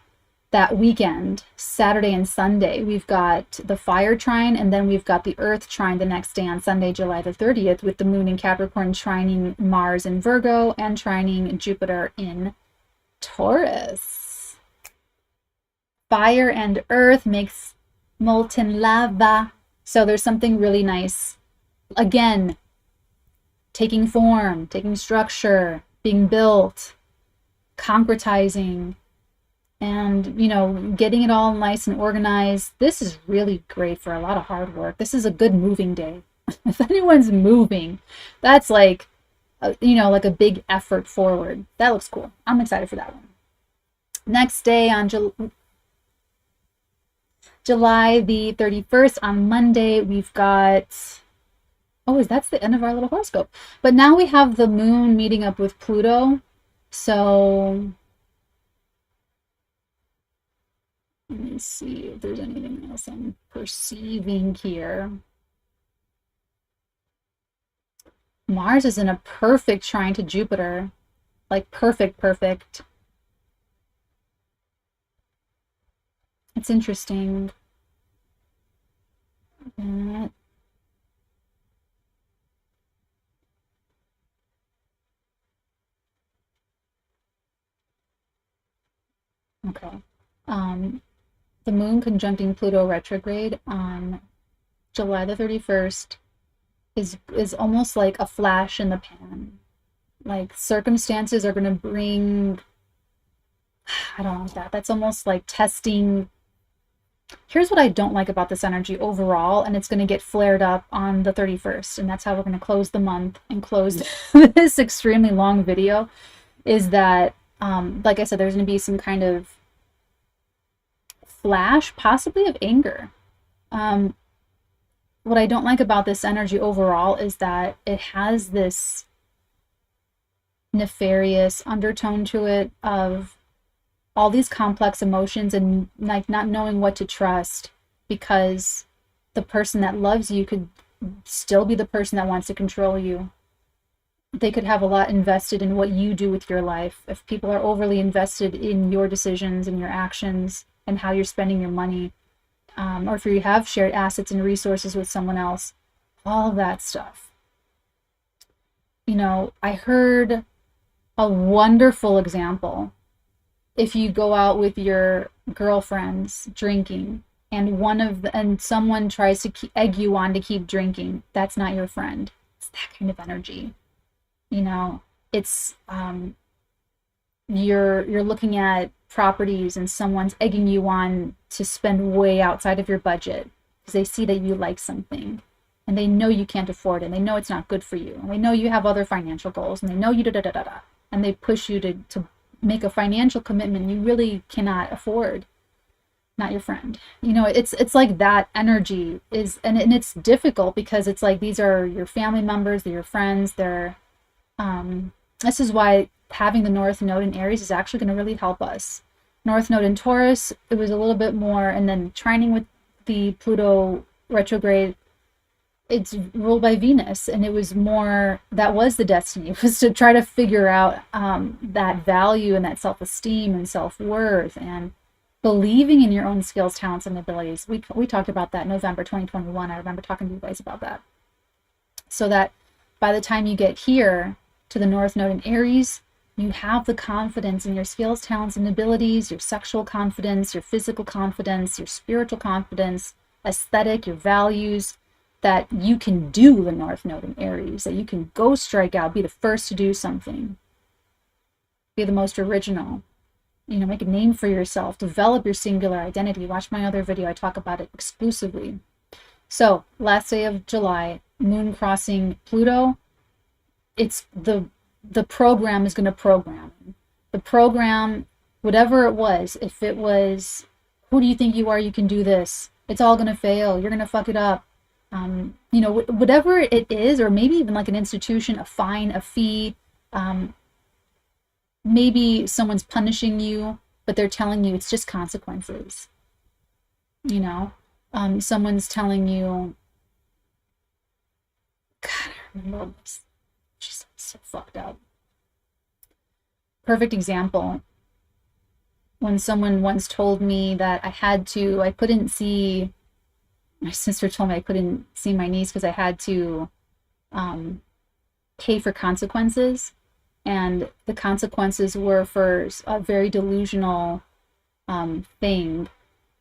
that weekend, Saturday and Sunday. We've got the fire trine, and then we've got the earth trine the next day on Sunday, July the 30th, with the moon in Capricorn trining Mars in Virgo and trining Jupiter in Taurus. Fire and earth makes molten lava. So there's something really nice. Again, taking form, taking structure, being built, concretizing. and, you know, getting it all nice and organized. This is really great for a lot of hard work. This is a good moving day. If anyone's moving, that's like, you know, like a big effort forward. That looks cool. I'm excited for that one. Next day on July the 31st, on Monday, we've got, oh, that's the end of our little horoscope. But now we have the moon meeting up with Pluto. So let me see if there's anything else I'm perceiving here. Mars is in a perfect trine to Jupiter. Like perfect, perfect. It's interesting. Okay. The moon conjuncting Pluto retrograde on July the 31st is almost like a flash in the pan. Like circumstances are going to bring, I don't like that. That's almost like testing. Here's what I don't like about this energy overall, and it's going to get flared up on the 31st, and that's how we're going to close the month and close this extremely long video, is that, like I said, there's going to be some kind of flash, possibly of anger. What I don't like about this energy overall is that it has this nefarious undertone to it of all these complex emotions and like not knowing what to trust, because the person that loves you could still be the person that wants to control you. They could have a lot invested in what you do with your life. If people are overly invested in your decisions and your actions and how you're spending your money, or if you have shared assets and resources with someone else, all of that stuff. You know, I heard a wonderful example. If you go out with your girlfriends drinking and someone tries to egg you on to keep drinking, that's not your friend. It's that kind of energy. You know, it's you're looking at properties and someone's egging you on to spend way outside of your budget because they see that you like something and they know you can't afford it and they know it's not good for you and they know you have other financial goals and they know you and they push you to make a financial commitment you really cannot afford. Not your friend. You know, it's like that energy is, and it's difficult because it's like these are your family members, they're your friends, they're this is why having the North Node in Aries is actually going to really help us. North Node in Taurus, it was a little bit more, and then trining with the Pluto retrograde, it's ruled by Venus, and it was more, that was the destiny. It was to try to figure out that value and that self-esteem and self-worth and believing in your own skills, talents, and abilities. We talked about that in November 2021. I remember talking to you guys about that. So that by the time you get here to the North Node in Aries, you have the confidence in your skills, talents, and abilities, your sexual confidence, your physical confidence, your spiritual confidence, aesthetic, your values, that you can do the North Node in Aries, that you can go strike out, be the first to do something, be the most original, you know, make a name for yourself, develop your singular identity. Watch my other video, I talk about it exclusively. So last day of July, moon crossing Pluto, it's the program is going to program. The program, whatever it was, if it was, who do you think you are, you can do this, it's all going to fail, you're going to fuck it up. You know, whatever it is, or maybe even like an institution, a fine, a fee, maybe someone's punishing you, but they're telling you it's just consequences. You know, someone's telling you, God, I remember this. Just so fucked up. Perfect example. When someone once told me that I couldn't see, my sister told me I couldn't see my niece because I had to pay for consequences. And the consequences were for a very delusional thing.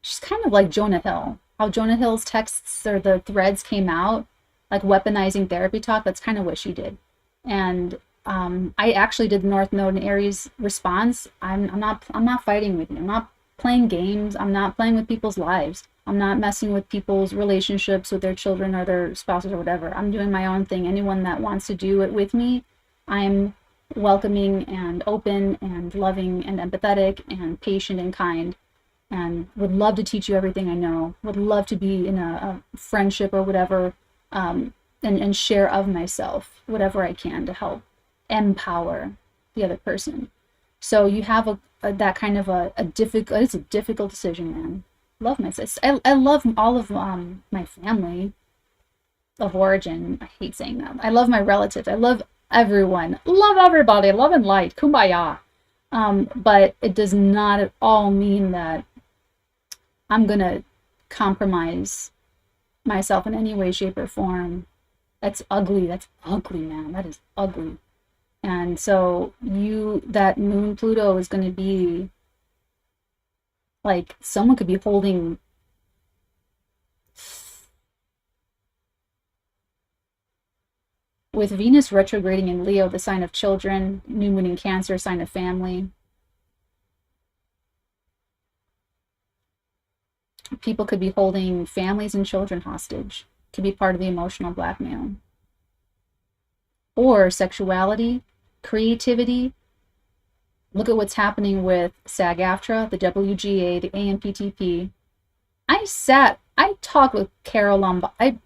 She's kind of like Jonah Hill. How Jonah Hill's texts or the threads came out, like weaponizing therapy talk, that's kind of what she did. And I actually did the North Node in Aries response. I'm not fighting with you. I'm not playing games. I'm not playing with people's lives. I'm not messing with people's relationships with their children or their spouses or whatever. I'm doing my own thing. Anyone that wants to do it with me, I'm welcoming and open and loving and empathetic and patient and kind, and would love to teach you everything I know. Would love to be in a friendship or whatever, and share of myself, whatever I can to help empower the other person. So you have that kind of a difficult, it's a difficult decision, man. Love my sister. I love all of my family of origin. I hate saying that. I love my relatives. I love everyone. Love everybody. Love and light. Kumbaya. But it does not at all mean that I'm gonna compromise myself in any way, shape, or form. That's ugly. That's ugly, man. That is ugly. And so that moon Pluto is going to be like, someone could be holding with Venus retrograding in Leo, the sign of children, new moon in Cancer, sign of family. People could be holding families and children hostage. Could be part of the emotional blackmail. Or sexuality, creativity. Look at what's happening with SAG-AFTRA, the WGA, the AMPTP. I talked with Carol Lombard. I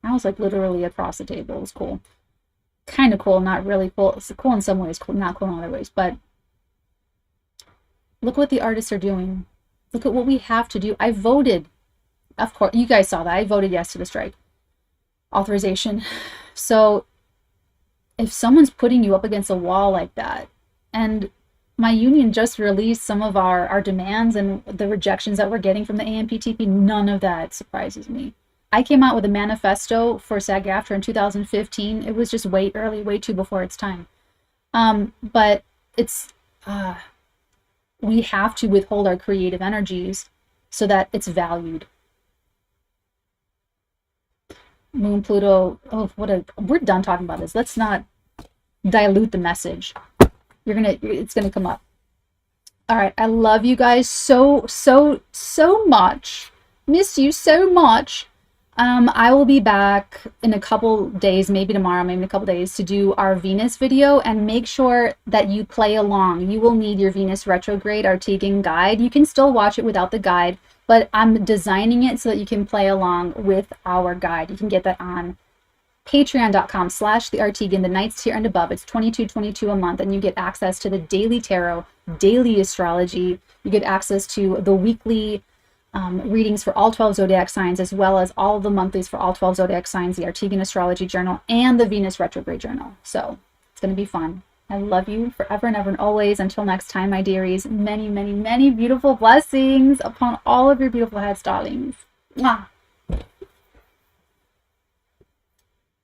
was like literally across the table. It was cool. Kind of cool, not really cool. It's cool in some ways, cool, not cool in other ways. But look what the artists are doing. Look at what we have to do. I voted. Of course, you guys saw that. I voted yes to the strike authorization. So if someone's putting you up against a wall like that, and my union just released some of our demands and the rejections that we're getting from the AMPTP, none of that surprises me. I came out with a manifesto for SAG-AFTRA in 2015. It was just way early, way too before its time. But it's, we have to withhold our creative energies so that it's valued. Moon, Pluto, we're done talking about this. Let's not dilute the message. It's gonna come up. All right, I love you guys so much. Miss you so much. I will be back in a couple days, maybe tomorrow, maybe in a couple days, to do our Venus video, and make sure that you play along. You will need your Venus retrograde 𝚘𝚎𝚗𝚎 guide. You can still watch it without the guide, but I'm designing it so that you can play along with our guide. You can get that on patreon.com/thefirstarteagan, the Knights tier and above. It's $22.22 a month, and you get access to the daily tarot, daily astrology. You get access to the weekly readings for all 12 zodiac signs, as well as all of the monthlies for all 12 zodiac signs, the 𝚘𝚘𝚗𝚎 Astrology Journal, and the Venus Retrograde Journal. So it's going to be fun. I love you forever and ever and always. Until next time, my dearies, many, many, many beautiful blessings upon all of your beautiful heads, darlings. Mwah.